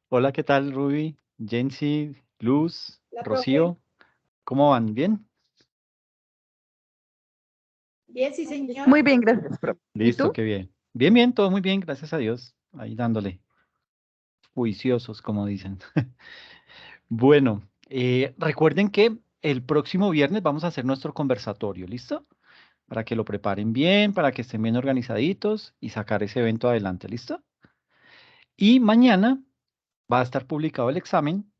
Hola, ¿qué tal, Ruby? Jensi, Luz, La profe. Rocío, ¿cómo van? ¿Bien? Bien, sí, señor. Muy bien, gracias, profe. ¿Y Listo, tú? qué bien. Bien, bien, todo muy bien, gracias a Dios. Ahí dándole, juiciosos, como dicen. Bueno, recuerden que el próximo viernes vamos a hacer nuestro conversatorio, ¿listo? Para que lo preparen bien, para que estén bien organizaditos y sacar ese evento adelante, ¿listo? Y mañana va a estar publicado el examen,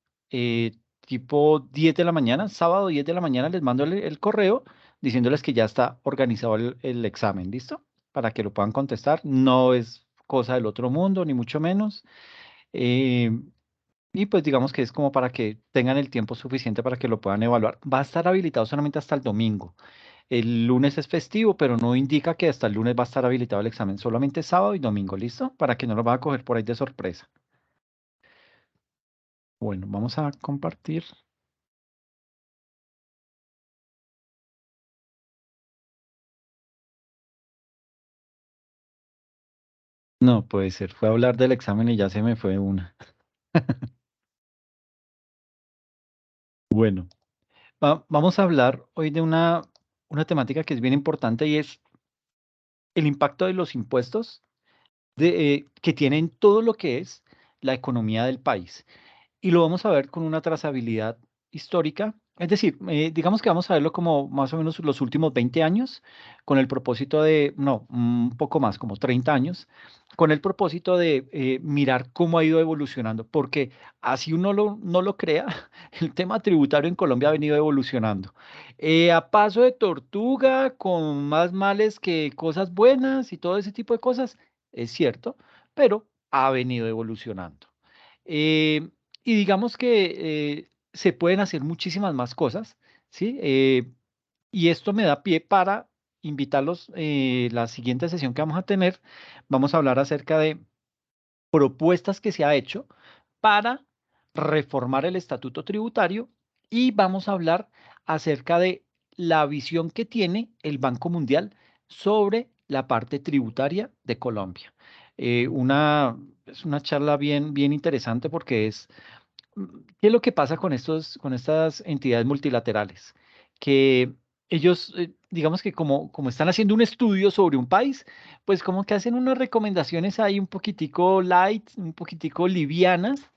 tipo 10 de la mañana, sábado 10 de la mañana les mando el correo diciéndoles que ya está organizado el examen, ¿listo? Para que lo puedan contestar. No es cosa del otro mundo, ni mucho menos. eh, y pues digamos que es como para que tengan el tiempo suficiente para que lo puedan evaluar. Va a estar habilitado solamente hasta el domingo. El lunes es festivo, pero no indica que hasta el lunes va a estar habilitado el examen. Solamente sábado y domingo, ¿listo? Para que no lo van a coger por ahí de sorpresa. Bueno, vamos a compartir. No puede ser, fue a hablar del examen y ya se me fue una. Bueno, vamos a hablar hoy de una temática que es bien importante y es el impacto de los impuestos que tienen todo lo que es la economía del país. Y lo vamos a ver con una trazabilidad histórica. Es decir, digamos que vamos a verlo como más o menos los últimos 20 años, con el propósito de, no, un poco más, como 30 años, con el propósito de mirar cómo ha ido evolucionando, porque así uno no lo crea, el tema tributario en Colombia ha venido evolucionando. A paso de tortuga, con más males que cosas buenas y todo ese tipo de cosas, es cierto, pero ha venido evolucionando. Eh, y digamos que se pueden hacer muchísimas más cosas, ¿sí? Y esto me da pie para invitarlos, la siguiente sesión que vamos a tener, vamos a hablar acerca de propuestas que se ha hecho para reformar el estatuto tributario y vamos a hablar acerca de la visión que tiene el Banco Mundial sobre la parte tributaria de Colombia. Es una charla bien interesante porque ¿qué es lo que pasa con con estas entidades multilaterales? Que ellos, digamos que como están haciendo un estudio sobre un país, pues como que hacen unas recomendaciones ahí un poquitico light, un poquitico livianas,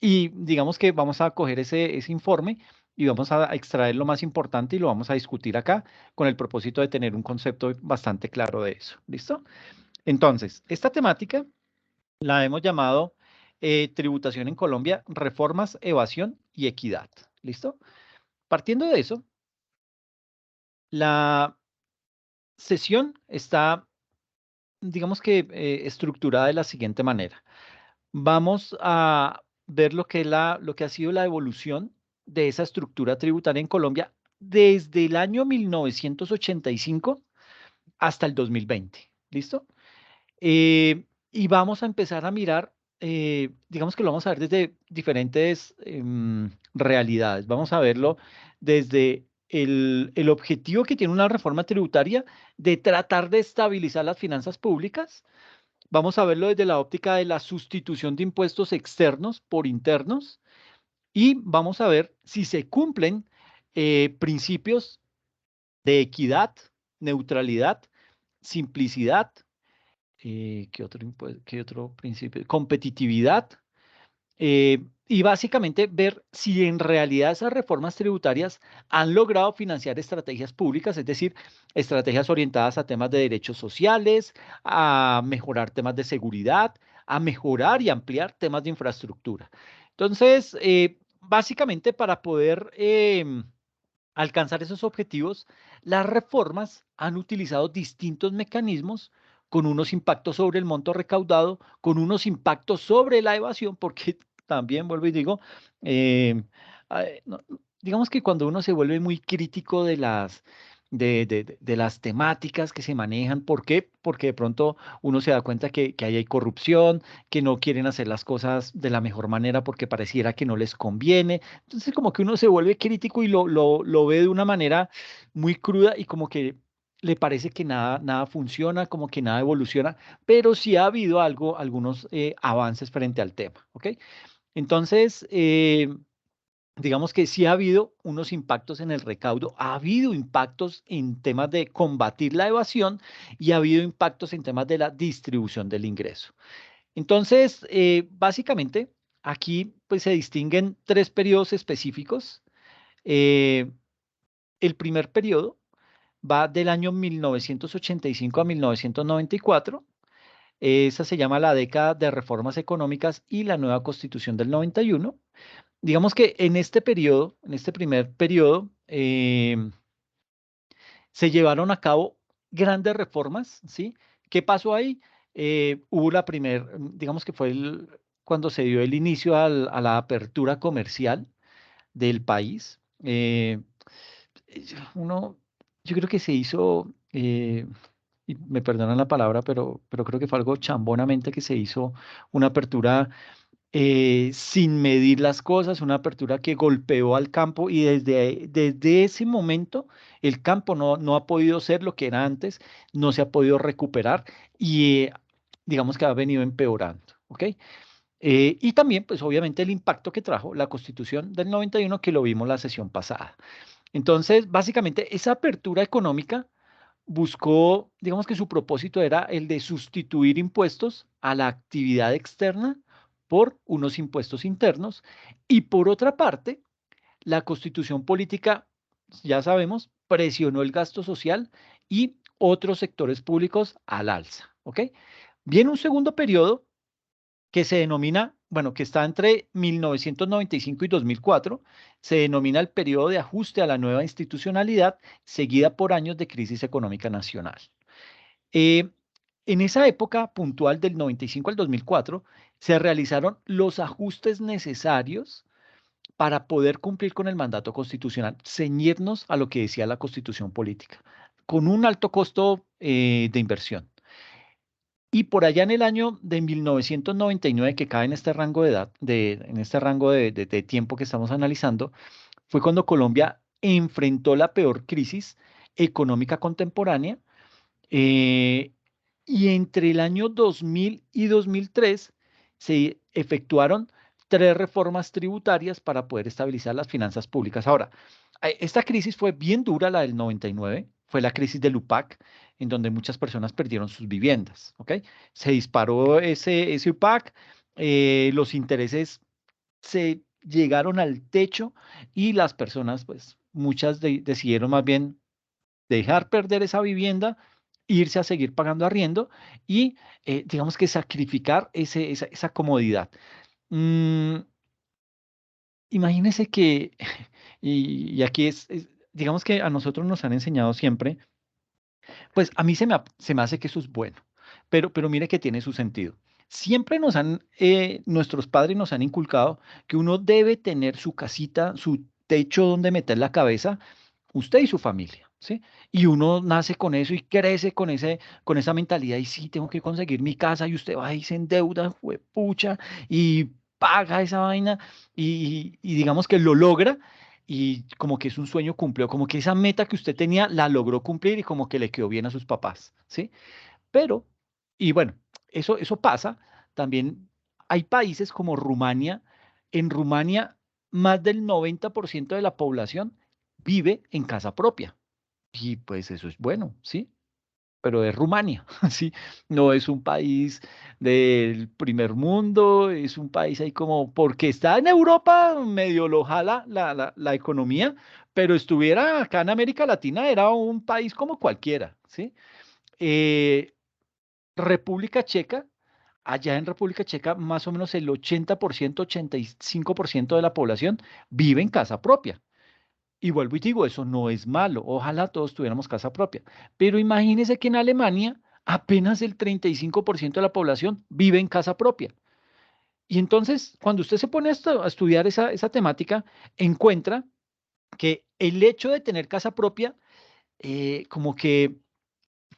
y digamos que vamos a coger ese informe y vamos a extraer lo más importante y lo vamos a discutir acá con el propósito de tener un concepto bastante claro de eso. ¿Listo? Entonces, esta temática la hemos llamado tributación en Colombia, reformas, evasión y equidad. ¿Listo? Partiendo de eso, la sesión está, digamos que, estructurada de la siguiente manera. Vamos a ver lo que ha sido la evolución de esa estructura tributaria en Colombia desde el año 1985 hasta el 2020. ¿Listo? Y vamos a empezar a mirar, digamos que lo vamos a ver desde diferentes realidades. Vamos a verlo desde el objetivo que tiene una reforma tributaria de tratar de estabilizar las finanzas públicas. Vamos a verlo desde la óptica de la sustitución de impuestos externos por internos y vamos a ver si se cumplen principios de equidad, neutralidad, simplicidad. ¿Qué otro principio? Competitividad. Y básicamente ver si en realidad esas reformas tributarias han logrado financiar estrategias públicas, es decir, estrategias orientadas a temas de derechos sociales, a mejorar temas de seguridad, a mejorar y ampliar temas de infraestructura. Entonces, básicamente para poder alcanzar esos objetivos, las reformas han utilizado distintos mecanismos con unos impactos sobre el monto recaudado, con unos impactos sobre la evasión, porque también vuelvo y digo, eh, digamos que cuando uno se vuelve muy crítico de de las temáticas que se manejan, ¿por qué? Porque de pronto uno se da cuenta que ahí hay corrupción, que no quieren hacer las cosas de la mejor manera porque pareciera que no les conviene. Entonces como que uno se vuelve crítico y lo ve de una manera muy cruda y como que le parece que nada funciona, como que nada evoluciona, pero sí ha habido algunos avances frente al tema, ¿ok? Entonces, digamos que sí ha habido unos impactos en el recaudo, ha habido impactos en temas de combatir la evasión y ha habido impactos en temas de la distribución del ingreso. Entonces, básicamente, aquí pues se distinguen tres periodos específicos. Eh, el primer periodo va del año 1985 a 1994. Esa se llama la década de reformas económicas y la nueva constitución del 91. Digamos que en este periodo, en este primer periodo, se llevaron a cabo grandes reformas, ¿sí? ¿Qué pasó ahí? Hubo digamos que fue cuando se dio el inicio a la apertura comercial del país. Uno, yo creo que se hizo, y me perdonan la palabra, pero creo que fue algo chambonamente que se hizo una apertura sin medir las cosas, una apertura que golpeó al campo y desde ese momento el campo no ha podido ser lo que era antes, no se ha podido recuperar y digamos que ha venido empeorando, ¿ok? Y también, pues obviamente el impacto que trajo la Constitución del 91 que lo vimos la sesión pasada. Entonces, básicamente, esa apertura económica buscó, digamos que su propósito era el de sustituir impuestos a la actividad externa por unos impuestos internos. Y por otra parte, la constitución política, ya sabemos, presionó el gasto social y otros sectores públicos al alza. ¿Ok? Viene un segundo periodo que se denomina, bueno, que está entre 1995 y 2004, se denomina el periodo de ajuste a la nueva institucionalidad, seguida por años de crisis económica nacional. Eh, en esa época puntual del 95 al 2004, se realizaron los ajustes necesarios para poder cumplir con el mandato constitucional, ceñirnos a lo que decía la constitución política, con un alto costo de inversión. Y por allá en el año de 1999, que cae en este rango de edad, en este rango de tiempo que estamos analizando, fue cuando Colombia enfrentó la peor crisis económica contemporánea. eh, y entre el año 2000 y 2003 se efectuaron tres reformas tributarias para poder estabilizar las finanzas públicas. Ahora, esta crisis fue bien dura, la del 99, fue la crisis del UPAC, en donde muchas personas perdieron sus viviendas, ¿ok? Se disparó ese UPAC, los intereses se llegaron al techo y las personas, pues muchas decidieron más bien dejar perder esa vivienda, irse a seguir pagando arriendo y digamos que sacrificar esa comodidad. Mm, imagínese que, y aquí digamos que a nosotros nos han enseñado siempre, pues a mí se me hace que eso es bueno, pero mire que tiene su sentido. Siempre nuestros padres nos han inculcado que uno debe tener su casita, su techo donde meter la cabeza, usted y su familia, ¿sí? Y uno nace con eso y crece con esa mentalidad y sí, tengo que conseguir mi casa y usted va y se endeuda, pucha, y paga esa vaina y digamos que lo logra y como que es un sueño cumplido, como que esa meta que usted tenía la logró cumplir y como que le quedó bien a sus papás, ¿sí? Pero, y bueno, eso pasa. También hay países como Rumania. En Rumania, más del 90% de la población vive en casa propia. Y pues eso es bueno, ¿sí? Pero es Rumania, ¿sí? No es un país del primer mundo, es un país ahí como, porque está en Europa, medio lo jala la economía, pero estuviera acá en América Latina, era un país como cualquiera, ¿sí? Eh, República Checa, allá en República Checa, más o menos el 80%, 85% de la población vive en casa propia. Y vuelvo y digo, eso no es malo. Ojalá todos tuviéramos casa propia. Pero imagínese que en Alemania apenas el 35% de la población vive en casa propia. Y entonces, cuando usted se pone a estudiar esa temática, encuentra que el hecho de tener casa propia, como que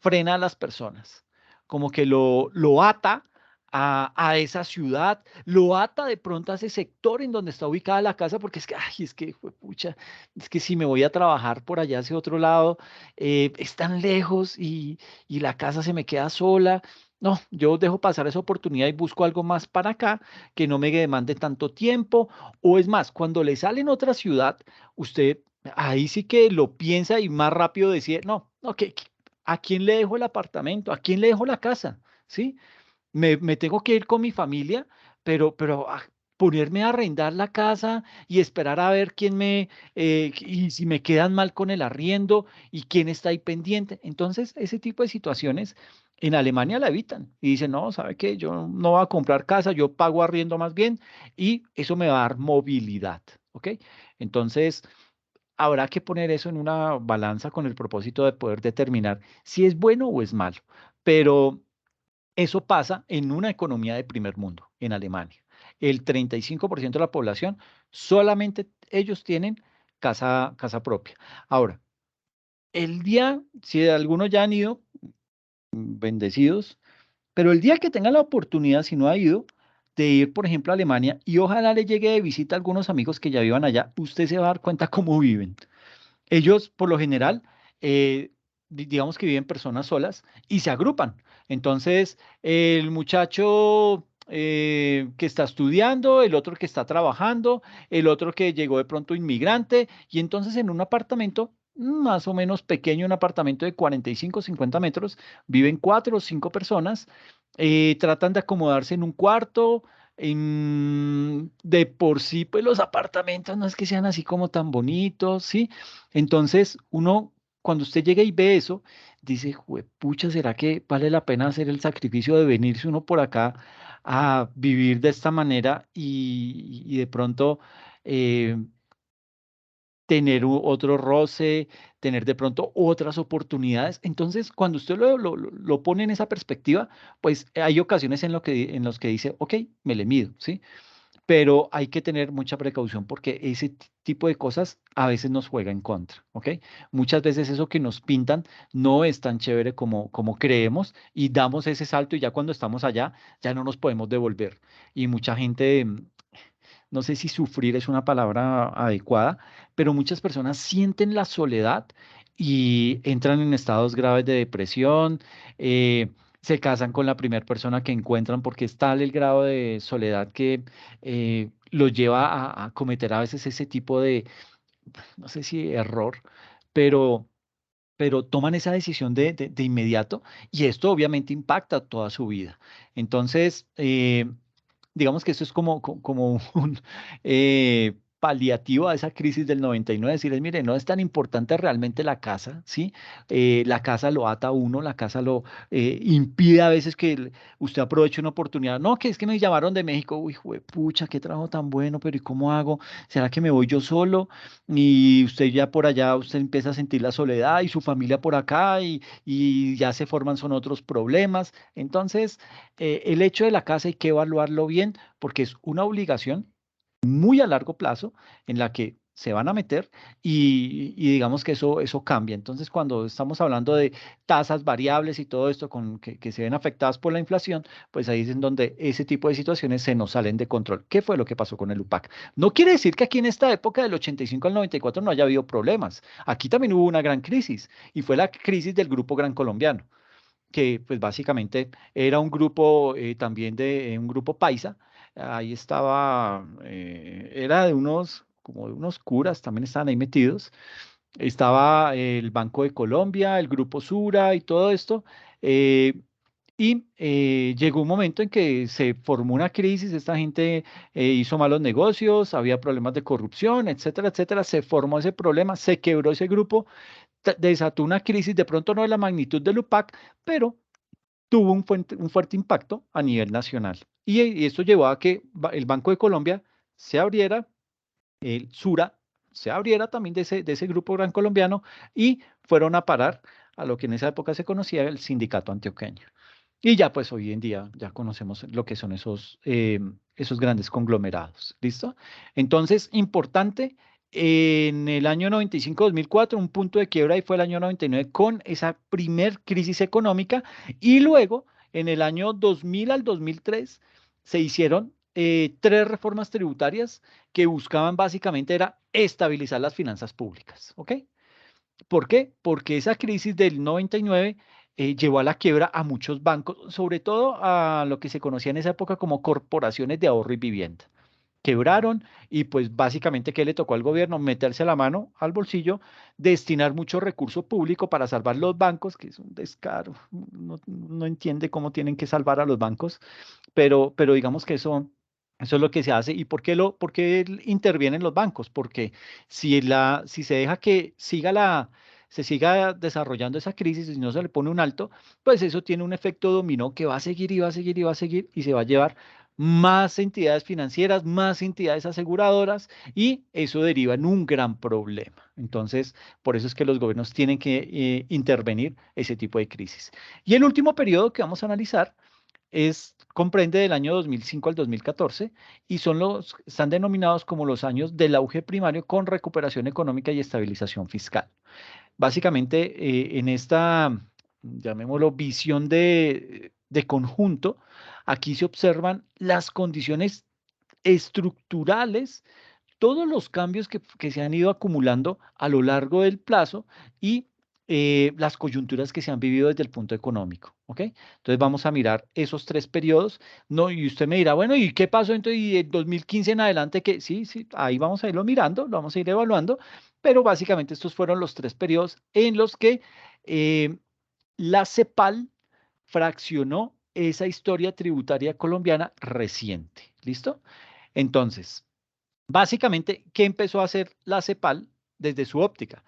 frena a las personas, como que lo ata a esa ciudad, lo ata de pronto a ese sector en donde está ubicada la casa, porque es que, ay, es que, pucha, es que si me voy a trabajar por allá hacia otro lado, es tan lejos y la casa se me queda sola. No, yo dejo pasar esa oportunidad y busco algo más para acá que no me demande tanto tiempo. O es más, cuando le sale en otra ciudad, usted ahí sí que lo piensa y más rápido decide, no, ok, ¿a quién le dejo el apartamento? ¿A quién le dejo la casa? ¿Sí? Me tengo que ir con mi familia, pero ponerme a arrendar la casa y esperar a ver y si me quedan mal con el arriendo y quién está ahí pendiente. Entonces, ese tipo de situaciones en Alemania la evitan y dicen, no, ¿sabe qué? Yo no voy a comprar casa, yo pago arriendo más bien y eso me va a dar movilidad, ¿ok? Entonces, habrá que poner eso en una balanza con el propósito de poder determinar si es bueno o es malo. Pero eso pasa en una economía de primer mundo, en Alemania. El 35% de la población, solamente ellos tienen casa propia. Ahora, si algunos ya han ido, bendecidos, pero el día que tengan la oportunidad, si no ha ido, de ir, por ejemplo, a Alemania y ojalá le llegue de visita a algunos amigos que ya vivan allá, usted se va a dar cuenta cómo viven. Ellos, por lo general, digamos que viven personas solas y se agrupan. Entonces, el muchacho que está estudiando, el otro que está trabajando, el otro que llegó de pronto inmigrante, y entonces en un apartamento más o menos pequeño, un apartamento de 45, 50 metros, viven 4 o 5 personas, tratan de acomodarse en un cuarto. De por sí, pues los apartamentos no es que sean así como tan bonitos, ¿sí? Entonces, cuando usted llega y ve eso, dice, pucha, ¿será que vale la pena hacer el sacrificio de venirse uno por acá a vivir de esta manera y de pronto eh, tener otro roce, tener de pronto otras oportunidades? Entonces, cuando usted lo pone en esa perspectiva, pues hay ocasiones en los que dice, ok, me le mido, ¿sí? Pero hay que tener mucha precaución porque ese tipo de cosas a veces nos juega en contra, ¿ok? Muchas veces eso que nos pintan no es tan chévere como creemos y damos ese salto y ya cuando estamos allá ya no nos podemos devolver. Y mucha gente, no sé si sufrir es una palabra adecuada, pero muchas personas sienten la soledad y entran en estados graves de depresión, se casan con la primera persona que encuentran porque es tal el grado de soledad que los lleva a cometer a veces ese tipo de, no sé si error, pero toman esa decisión de inmediato y esto obviamente impacta toda su vida. Entonces, digamos que esto es como un paliativo a esa crisis del 99, decirles, mire, no es tan importante realmente la casa, ¿sí? La casa lo ata a uno, la casa lo impide a veces que usted aproveche una oportunidad. No, que es que me llamaron de México, uy, pucha, qué trabajo tan bueno, pero ¿y cómo hago? ¿Será que me voy yo solo? Y usted ya por allá, usted empieza a sentir la soledad y su familia por acá y ya se forman son otros problemas. Entonces, el hecho de la casa hay que evaluarlo bien porque es una obligación muy a largo plazo en la que se van a meter y digamos que eso cambia. Entonces, cuando estamos hablando de tasas variables y todo esto que se ven afectadas por la inflación, pues ahí es en donde ese tipo de situaciones se nos salen de control. ¿Qué fue lo que pasó con el UPAC? No quiere decir que aquí en esta época del 85 al 94 no haya habido problemas. Aquí también hubo una gran crisis y fue la crisis del Grupo Gran Colombiano que pues básicamente era un grupo también un grupo paisa. Ahí estaba, era de como de unos curas, también estaban ahí metidos. Estaba el Banco de Colombia, el Grupo Sura y todo esto. eh, llegó un momento en que se formó una crisis, esta gente hizo malos negocios, había problemas de corrupción, etcétera, etcétera. Se formó ese problema, se quebró ese grupo, desató una crisis, de pronto no de la magnitud del UPAC, pero tuvo un fuerte impacto a nivel nacional. Y esto llevó a que el Banco de Colombia se abriera, el Sura se abriera también de ese grupo gran colombiano y fueron a parar a lo que en esa época se conocía el sindicato antioqueño. Y ya pues hoy en día ya conocemos lo que son esos grandes conglomerados. ¿Listo? Entonces, importante, en el año 95-2004, un punto de quiebra y fue el año 99 con esa primer crisis económica y luego en el año 2000 al 2003 se hicieron 3 reformas tributarias que buscaban básicamente era estabilizar las finanzas públicas, ¿ok? ¿Por qué? Porque esa crisis del 99 llevó a la quiebra a muchos bancos, sobre todo a lo que se conocía en esa época como corporaciones de ahorro y vivienda. Quebraron y pues básicamente ¿qué le tocó al gobierno? Meterse la mano al bolsillo, destinar mucho recurso público para salvar los bancos, que es un descaro. No entiende cómo tienen que salvar a los bancos, pero digamos que eso es lo que se hace. ¿Y por qué intervienen los bancos? Porque si se deja que se siga desarrollando esa crisis y no se le pone un alto, pues eso tiene un efecto dominó que va a seguir y va a seguir y va a seguir y se va a llevar más entidades financieras, más entidades aseguradoras y eso deriva en un gran problema. Entonces, por eso es que los gobiernos tienen que intervenir ese tipo de crisis. Y el último periodo que vamos a analizar comprende del año 2005 al 2014 y están denominados como los años del auge primario con recuperación económica y estabilización fiscal. Básicamente, en esta, llamémoslo, visión de conjunto, aquí se observan las condiciones estructurales, todos los cambios que se han ido acumulando a lo largo del plazo y las coyunturas que se han vivido desde el punto económico, ¿ok? Entonces vamos a mirar esos 3 periodos, ¿no? Y usted me dirá, bueno, ¿y qué pasó entonces y el 2015 en adelante? Que sí, sí, ahí vamos a irlo mirando, lo vamos a ir evaluando, pero básicamente estos fueron los 3 periodos en los que eh, la CEPAL fraccionó esa historia tributaria colombiana reciente, ¿listo? Entonces, básicamente, ¿qué empezó a hacer la CEPAL desde su óptica?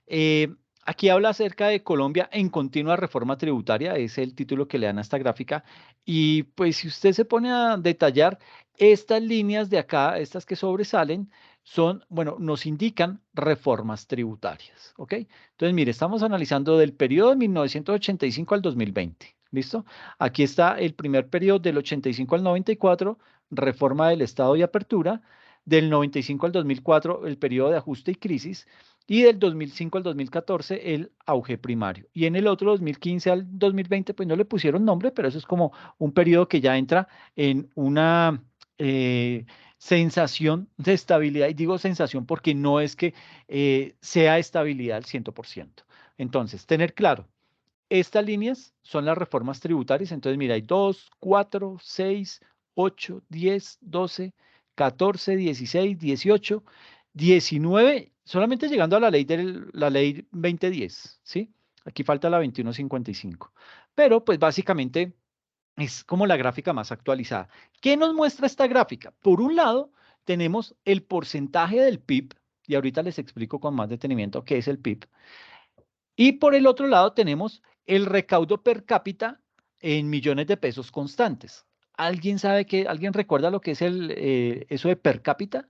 Eh, Aquí habla acerca de Colombia en continua reforma tributaria, es el título que le dan a esta gráfica. Y pues si usted se pone a detallar, estas líneas de acá, estas que sobresalen, son, bueno, nos indican reformas tributarias, ¿ok? Entonces, mire, estamos analizando del periodo de 1985 al 2020, ¿listo? Aquí está el primer periodo del 85 al 94, reforma del Estado y apertura, del 95 al 2004, el periodo de ajuste y crisis, y del 2005 al 2014 el auge primario. Y en el otro 2015 al 2020 pues no le pusieron nombre, pero eso es como un periodo que ya entra en una sensación de estabilidad. Y digo sensación porque no es que sea estabilidad al 100%. Entonces, tener claro, estas líneas son las reformas tributarias. Entonces, mira, hay 2, 4, 6, 8, 10, 12, 14, 16, 18, 19, solamente llegando a la ley 2010, ¿sí? Aquí falta la 2155. Pero, pues básicamente es como la gráfica más actualizada. ¿Qué nos muestra esta gráfica? Por un lado, tenemos el porcentaje del PIB, y ahorita les explico con más detenimiento qué es el PIB. Y por el otro lado tenemos el recaudo per cápita en millones de pesos constantes. ¿Alguien recuerda lo que es eso de per cápita?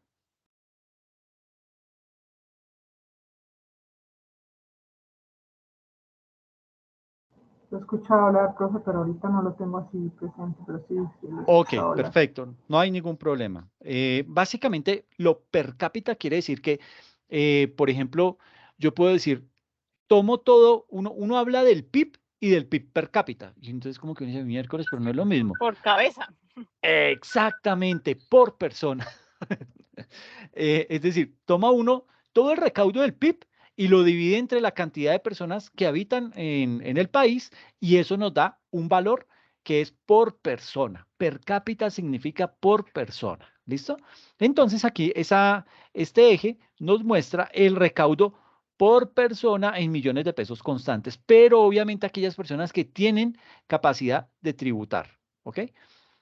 Lo he escuchado hablar, profe, pero ahorita no lo tengo así presente, pero sí, sí lo he Ok, escuchado hablar. perfecto, no hay ningún problema. Básicamente, lo per cápita quiere decir que, por ejemplo, yo puedo decir, tomo todo, uno habla del PIB y del PIB per cápita. Y entonces como que uno dice miércoles, pero no es lo mismo. Por cabeza. Exactamente, por persona. Es decir, toma uno todo el recaudo del PIB y lo divide entre la cantidad de personas que habitan en el país y eso nos da un valor que es por persona. Per cápita significa por persona. ¿Listo? Entonces aquí este eje nos muestra el recaudo por persona en millones de pesos constantes, pero obviamente aquellas personas que tienen capacidad de tributar. ¿Ok?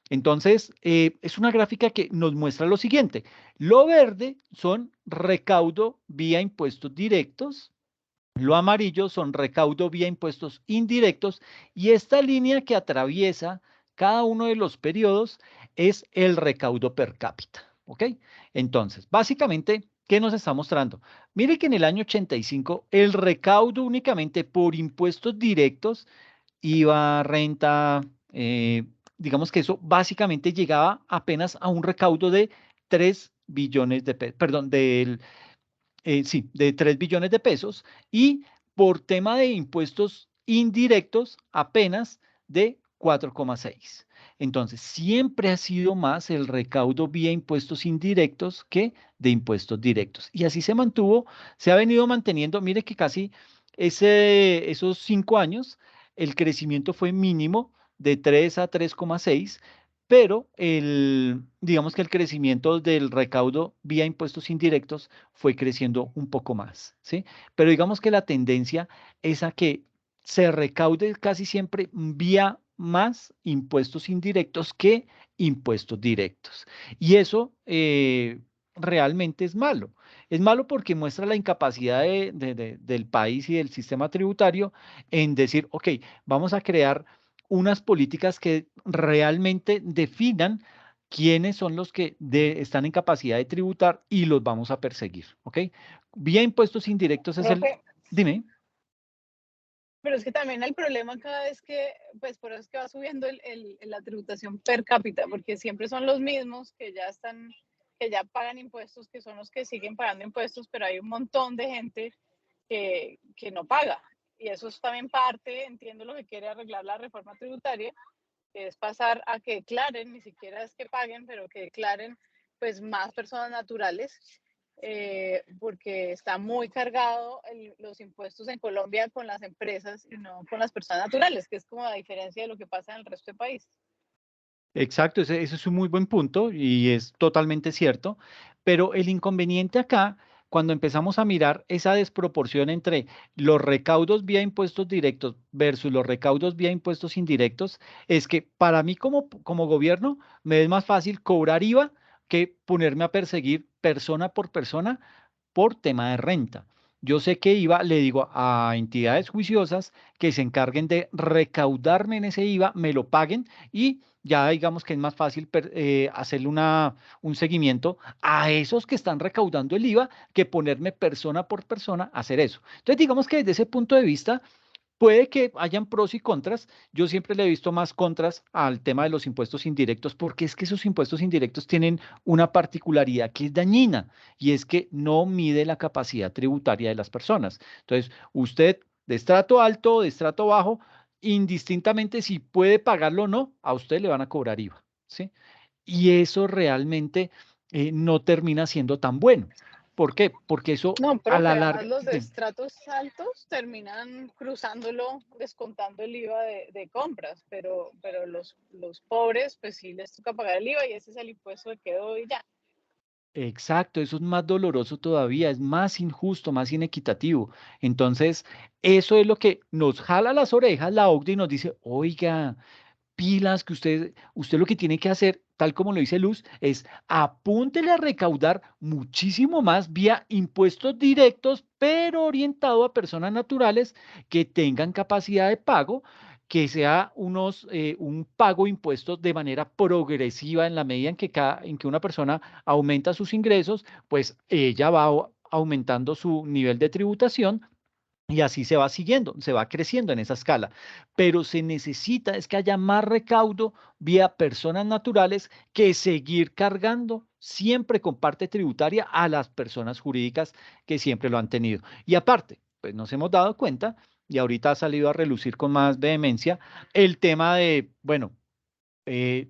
Entonces, es una gráfica que nos muestra lo siguiente. Lo verde son recaudo vía impuestos directos, lo amarillo son recaudo vía impuestos indirectos y esta línea que atraviesa cada uno de los periodos es el recaudo per cápita. ¿Ok? Entonces, básicamente, ¿qué nos está mostrando? Mire que en el año 85 el recaudo únicamente por impuestos directos IVA, renta, digamos que eso básicamente llegaba apenas a un recaudo de 3 billones de pesos, perdón, sí, de 3 billones de pesos y por tema de impuestos indirectos apenas de 4,6. Entonces, siempre ha sido más el recaudo vía impuestos indirectos que de impuestos directos. Y así se mantuvo, se ha venido manteniendo. Mire que casi esos 5 años, el crecimiento fue mínimo de 3 a 3,6, pero digamos que el crecimiento del recaudo vía impuestos indirectos fue creciendo un poco más, ¿sí? Pero digamos que la tendencia es a que se recaude casi siempre vía más impuestos indirectos que impuestos directos. Y eso realmente es malo. Es malo porque muestra la incapacidad del país y del sistema tributario en decir, ok, vamos a crear unas políticas que realmente definan quiénes son los que están en capacidad de tributar y los vamos a perseguir, ¿ok? Vía impuestos indirectos es el... Profe, Dime. pero es que también el problema cada vez que, pues por eso es que va subiendo la tributación per cápita, porque siempre son los mismos que ya están, que ya pagan impuestos, que son los que siguen pagando impuestos, pero hay un montón de gente que no paga. Y eso es también parte, entiendo lo que quiere arreglar la reforma tributaria, que es pasar a que declaren, ni siquiera es que paguen, pero que declaren pues más personas naturales, porque está muy cargado los impuestos en Colombia con las empresas y no con las personas naturales, que es como la diferencia de lo que pasa en el resto del país. Exacto, ese es un muy buen punto y es totalmente cierto, pero el inconveniente acá, cuando empezamos a mirar esa desproporción entre los recaudos vía impuestos directos versus los recaudos vía impuestos indirectos, es que para mí como gobierno me es más fácil cobrar IVA que ponerme a perseguir persona por persona por tema de renta. Yo sé que IVA, le digo a entidades juiciosas que se encarguen de recaudarme en ese IVA, me lo paguen y ya digamos que es más fácil hacerle un seguimiento a esos que están recaudando el IVA que ponerme persona por persona a hacer eso. Entonces digamos que desde ese punto de vista puede que hayan pros y contras. Yo siempre le he visto más contras al tema de los impuestos indirectos, porque es que esos impuestos indirectos tienen una particularidad que es dañina, y es que no mide la capacidad tributaria de las personas. Entonces, usted de estrato alto o de estrato bajo, indistintamente si puede pagarlo o no, a usted le van a cobrar IVA, ¿sí? Y eso realmente no termina siendo tan bueno. ¿Por qué? Porque eso No, a profe, la además larga... los de estratos altos terminan cruzándolo, descontando el IVA de compras, pero los pobres, pues sí les toca pagar el IVA y ese es el impuesto que quedó y ya. Exacto, eso es más doloroso todavía, es más injusto, más inequitativo. Entonces, eso es lo que nos jala las orejas la OCDE y nos dice, oiga, pilas, que usted lo que tiene que hacer, tal como lo dice Luz, es apúntele a recaudar muchísimo más vía impuestos directos, pero orientado a personas naturales que tengan capacidad de pago, que sea un pago de impuestos de manera progresiva en la medida en que una persona aumenta sus ingresos, pues ella va aumentando su nivel de tributación y así se va siguiendo, se va creciendo en esa escala. Pero se necesita es que haya más recaudo vía personas naturales que seguir cargando siempre con parte tributaria a las personas jurídicas que siempre lo han tenido. Y aparte, pues nos hemos dado cuenta, y ahorita ha salido a relucir con más vehemencia, el tema de, bueno,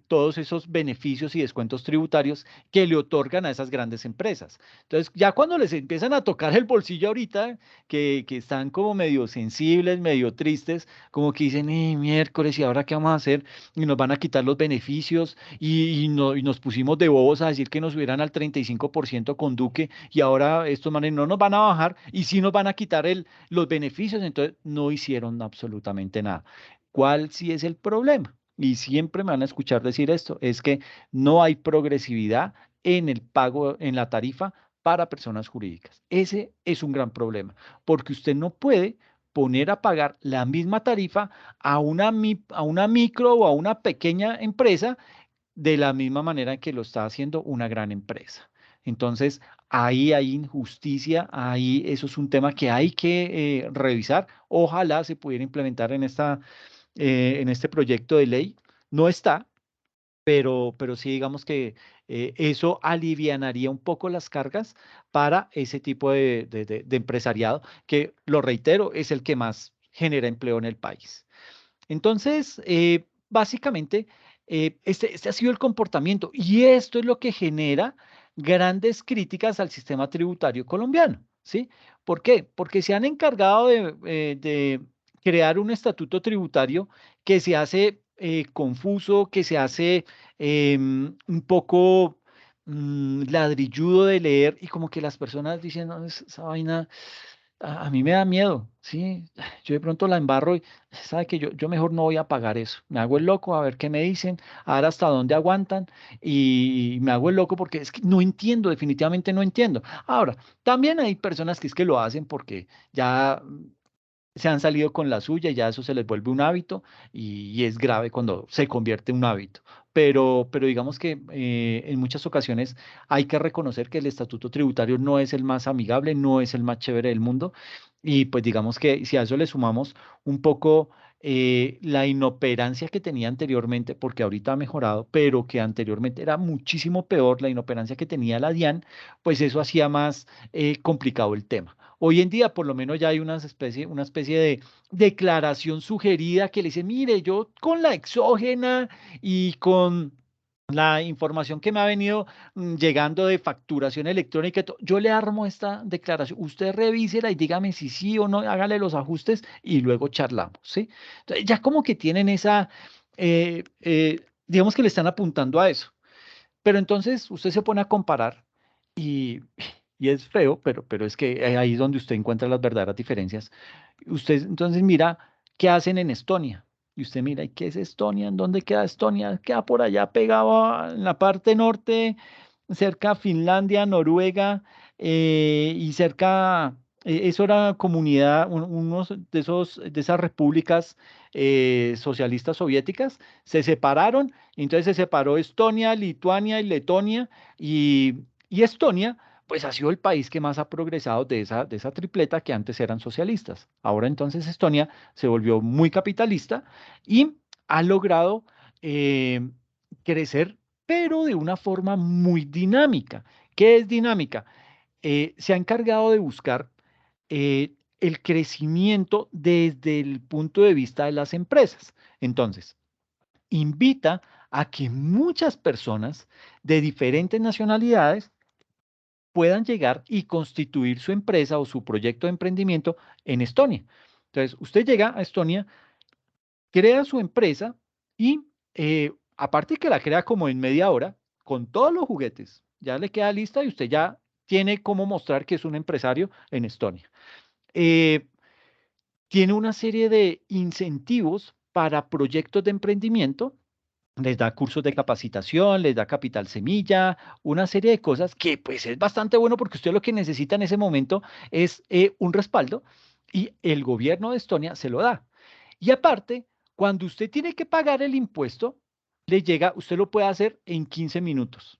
todos esos beneficios y descuentos tributarios que le otorgan a esas grandes empresas. Entonces, ya cuando les empiezan a tocar el bolsillo ahorita, que están como medio sensibles, medio tristes, como que dicen, miércoles, ¿y ahora qué vamos a hacer? Y nos van a quitar los beneficios y nos pusimos de bobos a decir que nos subieran al 35% con Duque y ahora estos manes no nos van a bajar y sí nos van a quitar los beneficios, entonces no hicieron absolutamente nada. ¿Cuál sí es el problema? Y siempre me van a escuchar decir esto, es que no hay progresividad en el pago, en la tarifa para personas jurídicas. Ese es un gran problema, porque usted no puede poner a pagar la misma tarifa a una micro o a una pequeña empresa de la misma manera en que lo está haciendo una gran empresa. Entonces, ahí hay injusticia, ahí eso es un tema que hay que revisar. Ojalá se pudiera implementar en este proyecto de ley. No está, pero sí digamos que eso alivianaría un poco las cargas para ese tipo de empresariado, que lo reitero, es el que más genera empleo en el país. Entonces, básicamente, este ha sido el comportamiento y esto es lo que genera grandes críticas al sistema tributario colombiano, ¿sí? ¿Por qué? Porque se han encargado de crear un estatuto tributario que se hace confuso, que se hace un poco ladrilludo de leer y como que las personas dicen, no, esa vaina a mí me da miedo, ¿sí? Yo de pronto la embarro y sabe que yo mejor no voy a pagar eso. Me hago el loco a ver qué me dicen, a ver hasta dónde aguantan y me hago el loco porque es que no entiendo, definitivamente no entiendo. Ahora, también hay personas que es que lo hacen porque ya se han salido con la suya y ya eso se les vuelve un hábito y es grave cuando se convierte en un hábito. Pero digamos que en muchas ocasiones hay que reconocer que el estatuto tributario no es el más amigable, no es el más chévere del mundo y pues digamos que si a eso le sumamos un poco la inoperancia que tenía anteriormente, porque ahorita ha mejorado, pero que anteriormente era muchísimo peor la inoperancia que tenía la DIAN, pues eso hacía más complicado el tema. Hoy en día, por lo menos, ya hay una especie de declaración sugerida que le dice, mire, yo con la exógena y con la información que me ha venido llegando de facturación electrónica, yo le armo esta declaración, usted revísela y dígame si sí o no, hágale los ajustes y luego charlamos, ¿sí? Entonces, ya como que tienen esa, digamos que le están apuntando a eso. Pero entonces usted se pone a comparar y, y es feo, pero es que ahí es donde usted encuentra las verdaderas diferencias. Usted entonces mira qué hacen en Estonia. Y usted mira, ¿y qué es Estonia? ¿En dónde queda Estonia? Queda por allá pegado en la parte norte, cerca a Finlandia, Noruega, y cerca, eso era comunidad, unos de esas repúblicas socialistas soviéticas, se separaron, y entonces se separó Estonia, Lituania y Letonia, y Estonia, pues ha sido el país que más ha progresado de esa tripleta que antes eran socialistas. Ahora entonces Estonia se volvió muy capitalista y ha logrado eh, crecer pero de una forma muy dinámica. ¿Qué es dinámica? Se ha encargado de buscar el crecimiento desde el punto de vista de las empresas. Entonces, invita a que muchas personas de diferentes nacionalidades puedan llegar y constituir su empresa o su proyecto de emprendimiento en Estonia. Entonces, usted llega a Estonia, crea su empresa y aparte que la crea como en media hora, con todos los juguetes, ya le queda lista y usted ya tiene cómo mostrar que es un empresario en Estonia. Eh, Tiene una serie de incentivos para proyectos de emprendimiento, les da cursos de capacitación, les da capital semilla, una serie de cosas que pues es bastante bueno porque usted lo que necesita en ese momento es un respaldo y el gobierno de Estonia se lo da. Y aparte, cuando usted tiene que pagar el impuesto, le llega, usted lo puede hacer en 15 minutos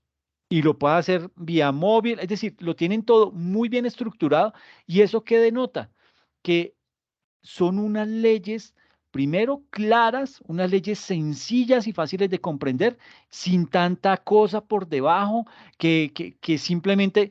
y lo puede hacer vía móvil, es decir, lo tienen todo muy bien estructurado y eso qué denota que son unas leyes, primero, claras, unas leyes sencillas y fáciles de comprender, sin tanta cosa por debajo, que simplemente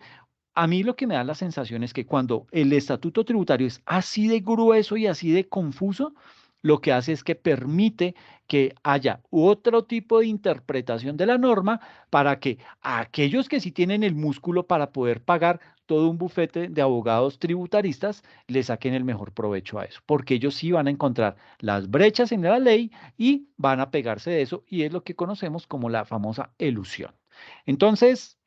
a mí lo que me da la sensación es que cuando el estatuto tributario es así de grueso y así de confuso, lo que hace es que permite que haya otro tipo de interpretación de la norma para que aquellos que sí tienen el músculo para poder pagar todo un bufete de abogados tributaristas le saquen el mejor provecho a eso, porque ellos sí van a encontrar las brechas en la ley y van a pegarse de eso y es lo que conocemos como la famosa elusión. Entonces,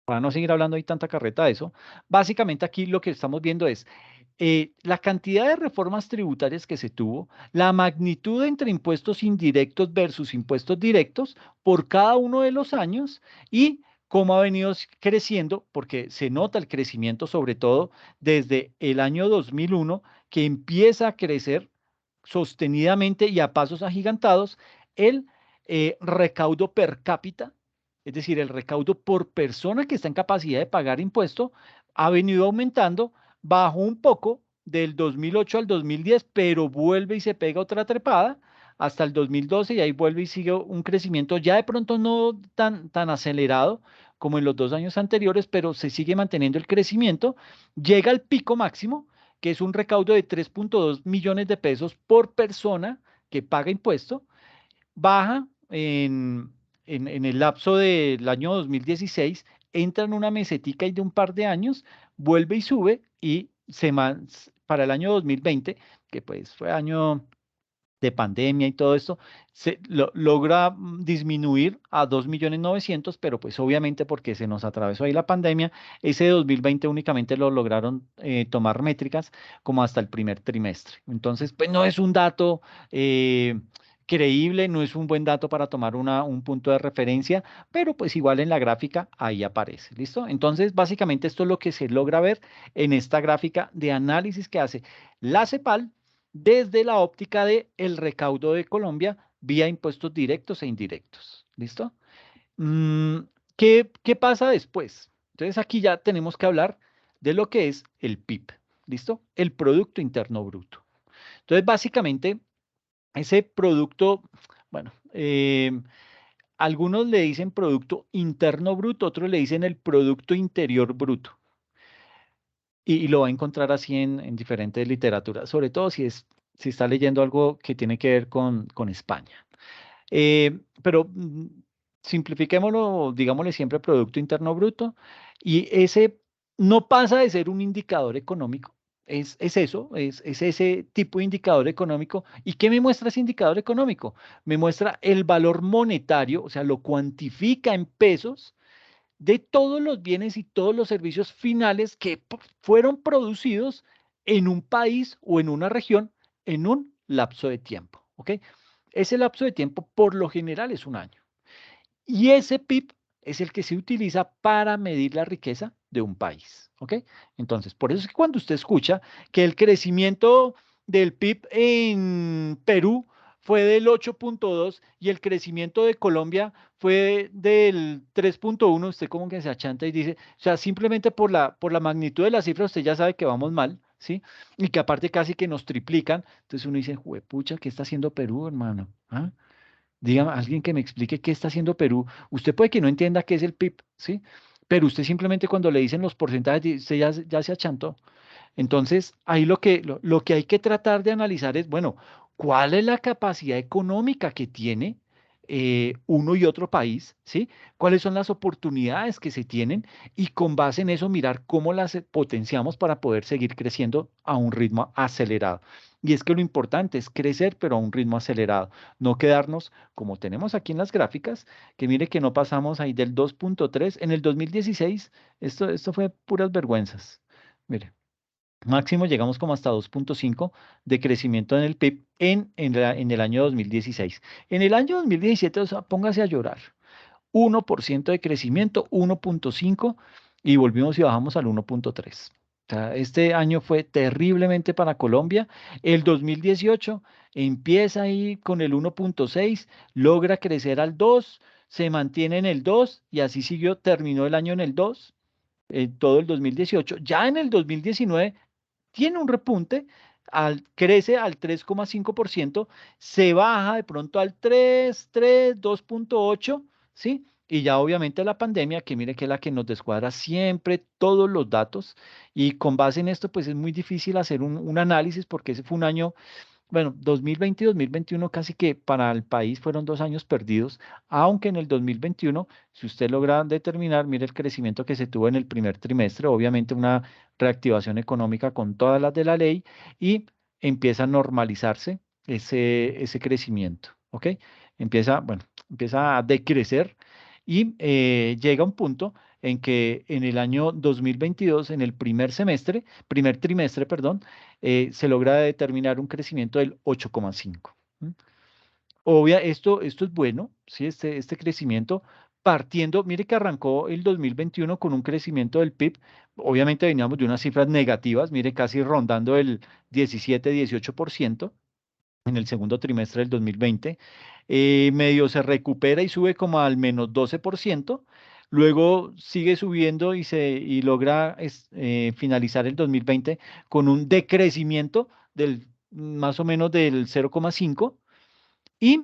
para no seguir hablando ahí tanta carreta de eso, básicamente aquí lo que estamos viendo es la cantidad de reformas tributarias que se tuvo, la magnitud entre impuestos indirectos versus impuestos directos por cada uno de los años y cómo ha venido creciendo, porque se nota el crecimiento sobre todo desde el año 2001, que empieza a crecer sostenidamente y a pasos agigantados el recaudo per cápita, es decir, el recaudo por persona que está en capacidad de pagar impuesto, ha venido aumentando, bajó un poco del 2008 al 2010, pero vuelve y se pega otra trepada hasta el 2012 y ahí vuelve y sigue un crecimiento ya de pronto no tan acelerado como en los 2 años anteriores, pero se sigue manteniendo el crecimiento, llega al pico máximo, que es un recaudo de 3.2 millones de pesos por persona que paga impuesto, baja en el lapso del año 2016, entra en una mesetica y de un par de años, vuelve y sube y para el año 2020, que pues fue año de pandemia y todo esto, logra disminuir a 2.900.000, pero pues obviamente porque se nos atravesó ahí la pandemia, ese 2020 únicamente lo lograron tomar métricas como hasta el primer trimestre. Entonces, pues no es un dato creíble, no es un buen dato para tomar un punto de referencia, pero pues igual en la gráfica ahí aparece, ¿listo? Entonces, básicamente esto es lo que se logra ver en esta gráfica de análisis que hace la CEPAL desde la óptica de el recaudo de Colombia vía impuestos directos e indirectos. ¿Listo? Mm, ¿qué pasa después? Entonces aquí ya tenemos que hablar de lo que es el PIB. ¿Listo? El Producto Interno Bruto. Entonces básicamente ese producto, bueno, algunos le dicen Producto Interno Bruto, otros le dicen el Producto Interior Bruto. Y lo va a encontrar así en diferentes literaturas, sobre todo si está leyendo algo que tiene que ver con España. Pero simplifiquémoslo, digámosle siempre Producto Interno Bruto, y ese no pasa de ser un indicador económico, es eso, es ese tipo de indicador económico. ¿Y qué me muestra ese indicador económico? Me muestra el valor monetario, o sea, lo cuantifica en pesos de todos los bienes y todos los servicios finales que fueron producidos en un país o en una región en un lapso de tiempo, ¿ok? Ese lapso de tiempo por lo general es un año. Y ese PIB es el que se utiliza para medir la riqueza de un país, ¿ok? Entonces, por eso es que cuando usted escucha que el crecimiento del PIB en Perú fue del 8.2 y el crecimiento de Colombia fue del 3.1, usted como que se achanta y dice, o sea, simplemente por la magnitud de la cifra usted ya sabe que vamos mal, ¿sí? Y que aparte casi que nos triplican. Entonces uno dice, juepucha, ¿qué está haciendo Perú, hermano? ¿Ah? Dígame, alguien que me explique qué está haciendo Perú. Usted puede que no entienda qué es el PIB, ¿sí? Pero usted simplemente cuando le dicen los porcentajes, usted ya se achantó. Entonces, ahí lo que hay que tratar de analizar es, bueno, ¿cuál es la capacidad económica que tiene uno y otro país? ¿Sí? ¿Cuáles son las oportunidades que se tienen? Y con base en eso mirar cómo las potenciamos para poder seguir creciendo a un ritmo acelerado. Y es que lo importante es crecer, pero a un ritmo acelerado, no quedarnos como tenemos aquí en las gráficas, que mire que no pasamos ahí del 2.3. En el 2016, esto fue puras vergüenzas. Mire. Máximo llegamos como hasta 2.5 de crecimiento en el PIB en el año 2016. En el año 2017, o sea, póngase a llorar. 1% de crecimiento, 1.5 y volvimos y bajamos al 1.3. O sea, este año fue terriblemente para Colombia. El 2018 empieza ahí con el 1.6, logra crecer al 2, se mantiene en el 2 y así siguió, terminó el año en el 2, todo el 2018. Ya en el 2019 tiene un repunte, crece al 3,5%, se baja de pronto al 2.8, ¿sí? Y ya obviamente la pandemia, que mire que es la que nos descuadra siempre todos los datos, y con base en esto, pues es muy difícil hacer un análisis porque ese fue un año, bueno, 2020 y 2021 casi que para el país fueron 2 años perdidos, aunque en el 2021, si usted logra determinar, mire el crecimiento que se tuvo en el primer trimestre, obviamente una reactivación económica con todas las de la ley y empieza a normalizarse ese crecimiento, ¿ok? Empieza a decrecer y llega un punto en que en el año 2022, en el primer trimestre, perdón, se logra determinar un crecimiento del 8,5. ¿M? Esto es bueno, ¿sí? Este crecimiento partiendo, mire que arrancó el 2021 con un crecimiento del PIB, obviamente veníamos de unas cifras negativas, mire casi rondando el 17-18% en el segundo trimestre del 2020, medio se recupera y sube como al menos 12%, luego sigue subiendo y logra finalizar el 2020 con un decrecimiento del más o menos del 0,5 y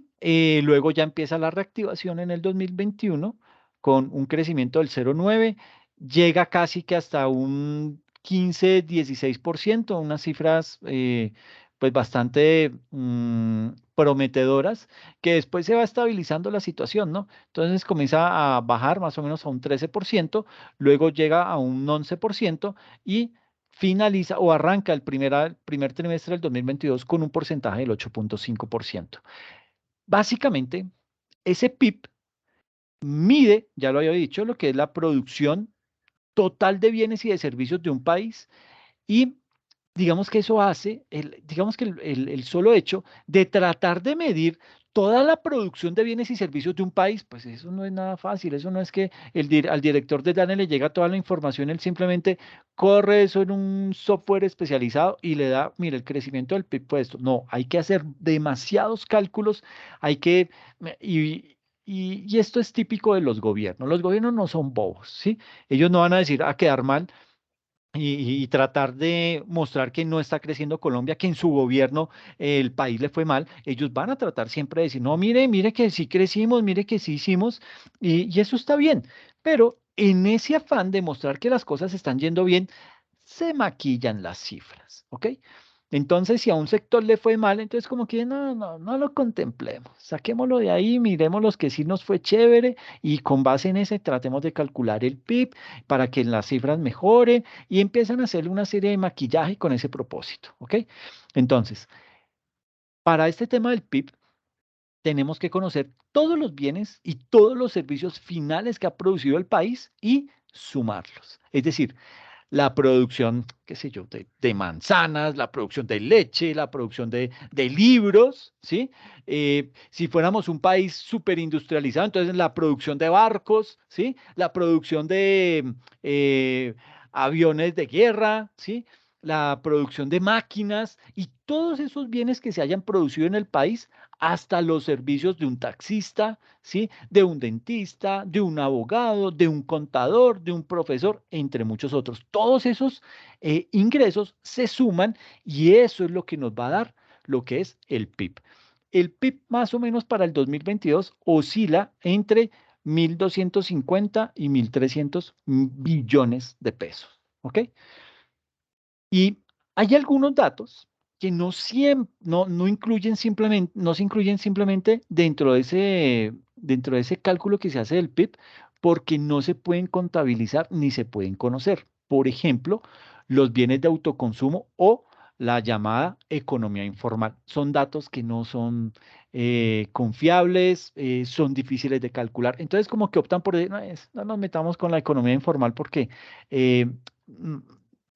luego ya empieza la reactivación en el 2021 con un crecimiento del 0,9, llega casi que hasta un 15-16%, unas cifras pues bastante prometedoras, que después se va estabilizando la situación, ¿no? Entonces comienza a bajar más o menos a un 13%, luego llega a un 11% y finaliza o arranca el primer trimestre del 2022 con un porcentaje del 8.5%. Básicamente, ese PIB mide, ya lo había dicho, lo que es la producción total de bienes y de servicios de un país y digamos que eso hace, digamos que el solo hecho de tratar de medir toda la producción de bienes y servicios de un país, pues eso no es nada fácil, eso no es que al director de DANE le llega toda la información, él simplemente corre eso en un software especializado y le da, mire, el crecimiento del PIB, pues esto. No, hay que hacer demasiados cálculos, hay que, y esto es típico de los gobiernos no son bobos, ¿sí? Ellos no van a decir a quedar mal y tratar de mostrar que no está creciendo Colombia, que en su gobierno el país le fue mal, ellos van a tratar siempre de decir, no, mire, mire que sí crecimos, mire que sí hicimos, y eso está bien, pero en ese afán de mostrar que las cosas están yendo bien, se maquillan las cifras, ¿ok? Entonces, si a un sector le fue mal, entonces como que no lo contemplemos, saquémoslo de ahí, miremos los que sí nos fue chévere y con base en ese tratemos de calcular el PIB para que las cifras mejoren y empiezan a hacer una serie de maquillaje con ese propósito, ¿ok? Entonces, para este tema del PIB, tenemos que conocer todos los bienes y todos los servicios finales que ha producido el país y sumarlos. Es decir, la producción, qué sé yo, de manzanas, la producción de leche, la producción de libros, ¿sí? Si fuéramos un país súper industrializado, entonces la producción de barcos, ¿sí? La producción de aviones de guerra, ¿sí? La producción de máquinas y todos esos bienes que se hayan producido en el país, hasta los servicios de un taxista, ¿sí? De un dentista, de un abogado, de un contador, de un profesor, entre muchos otros. Todos esos ingresos se suman y eso es lo que nos va a dar lo que es el PIB. El PIB más o menos para el 2022 oscila entre 1.250 y 1.300 billones de pesos. ¿Ok? Y hay algunos datos que no incluyen simplemente, no se incluyen simplemente dentro de ese cálculo que se hace del PIB, porque no se pueden contabilizar ni se pueden conocer. Por ejemplo, los bienes de autoconsumo o la llamada economía informal. Son datos que no son confiables, son difíciles de calcular. Entonces, como que optan por decir, no nos metamos con la economía informal porque eh, mm,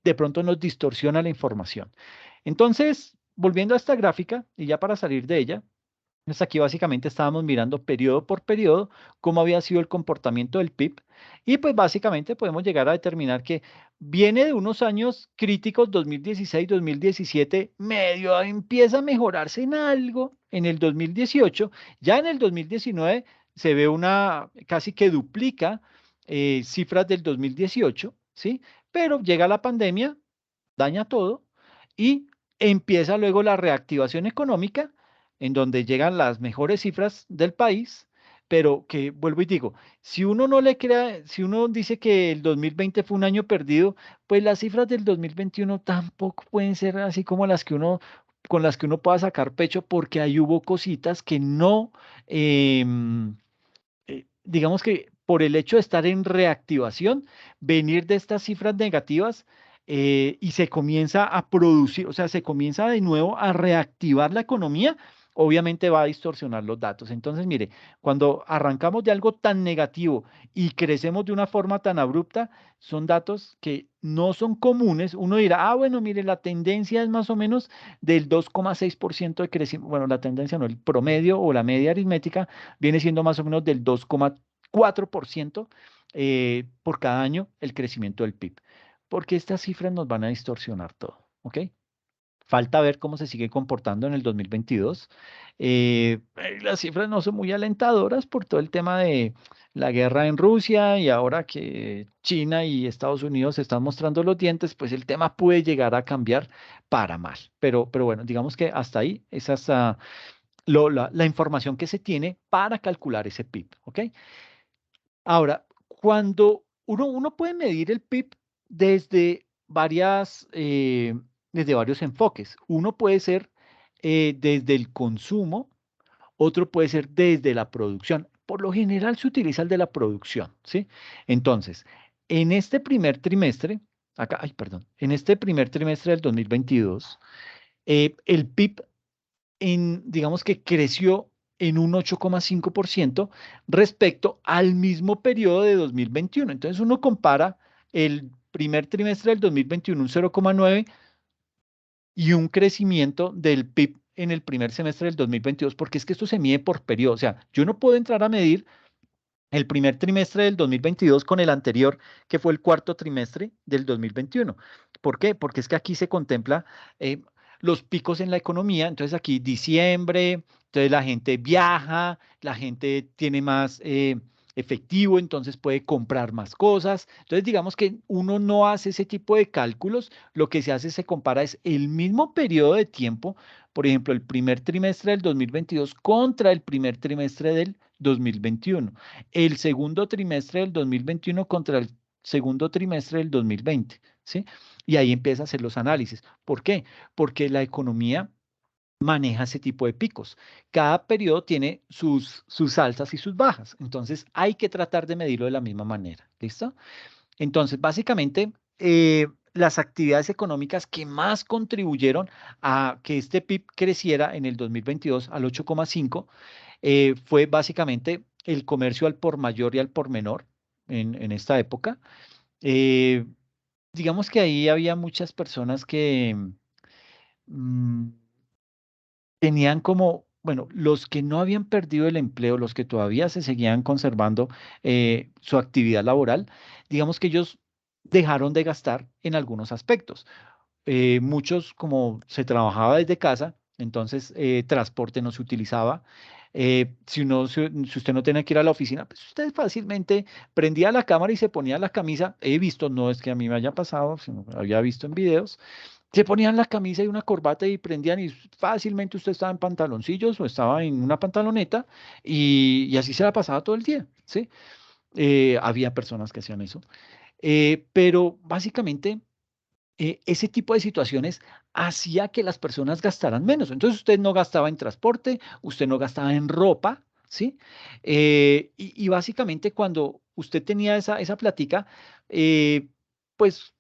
de pronto nos distorsiona la información. Entonces, volviendo a esta gráfica, y ya para salir de ella, pues aquí básicamente estábamos mirando periodo por periodo cómo había sido el comportamiento del PIB y pues básicamente podemos llegar a determinar que viene de unos años críticos 2016, 2017, medio empieza a mejorarse en algo en el 2018, ya en el 2019 se ve una casi que duplica cifras del 2018, ¿sí? Pero llega la pandemia, daña todo y empieza luego la reactivación económica en donde llegan las mejores cifras del país, pero que vuelvo y digo, si uno no le crea, si uno dice que el 2020 fue un año perdido, pues las cifras del 2021 tampoco pueden ser así como las que uno, con las que uno pueda sacar pecho, porque ahí hubo cositas que no, digamos que por el hecho de estar en reactivación, venir de estas cifras negativas y se comienza a producir, o sea, se comienza de nuevo a reactivar la economía, obviamente va a distorsionar los datos. Entonces, mire, cuando arrancamos de algo tan negativo y crecemos de una forma tan abrupta, son datos que no son comunes. Uno dirá, bueno, mire, la tendencia es más o menos del 2,6% de crecimiento. Bueno, la tendencia no, el promedio o la media aritmética viene siendo más o menos del 2,4% por cada año el crecimiento del PIB, porque estas cifras nos van a distorsionar todo, ¿ok? Falta ver cómo se sigue comportando en el 2022. Las cifras no son muy alentadoras por todo el tema de la guerra en Rusia y ahora que China y Estados Unidos se están mostrando los dientes, pues el tema puede llegar a cambiar para mal. Pero bueno, digamos que hasta ahí esa es la información que se tiene para calcular ese PIB, ¿ok? Ahora, cuando uno puede medir el PIB desde desde varios enfoques. Uno puede ser desde el consumo, otro puede ser desde la producción. Por lo general se utiliza el de la producción, ¿sí? Entonces, en este primer trimestre, acá, ay, perdón, en este primer trimestre del 2022, el PIB digamos que creció en un 8,5% respecto al mismo periodo de 2021. Entonces uno compara el primer trimestre del 2021, un 0,9, y un crecimiento del PIB en el primer semestre del 2022, porque es que esto se mide por periodo. O sea, yo no puedo entrar a medir el primer trimestre del 2022 con el anterior, que fue el cuarto trimestre del 2021. ¿Por qué? Porque es que aquí se contempla eh, los picos en la economía. Entonces aquí diciembre, entonces la gente viaja, la gente tiene más efectivo, entonces puede comprar más cosas. Entonces digamos que uno no hace ese tipo de cálculos. Lo que se hace, se compara es el mismo periodo de tiempo, por ejemplo, el primer trimestre del 2022 contra el primer trimestre del 2021, el segundo trimestre del 2021 contra el segundo trimestre del 2020, ¿sí? Y ahí empieza a hacer los análisis. ¿Por qué? Porque la economía maneja ese tipo de picos. Cada periodo tiene sus alzas y sus bajas. Entonces hay que tratar de medirlo de la misma manera. ¿Listo? Entonces, básicamente, las actividades económicas que más contribuyeron a que este PIB creciera en el 2022 al 8,5 fue básicamente el comercio al por mayor y al por menor en esta época. Eh, digamos que ahí había muchas personas que mm, tenían como, bueno, los que no habían perdido el empleo, los que todavía se seguían conservando su actividad laboral, digamos que ellos dejaron de gastar en algunos aspectos. Muchos, como se trabajaba desde casa, entonces transporte no se utilizaba. Si usted no tenía que ir a la oficina, pues usted fácilmente prendía la cámara y se ponía la camisa. He visto, no es que a mí me haya pasado, sino que había visto en videos, se ponían la camisa y una corbata y prendían y fácilmente usted estaba en pantaloncillos o estaba en una pantaloneta y así se la pasaba todo el día, ¿sí? Había personas que hacían eso. Pero básicamente ese tipo de situaciones hacía que las personas gastaran menos. Entonces usted no gastaba en transporte, usted no gastaba en ropa, ¿sí? Y básicamente cuando usted tenía esa plática, pues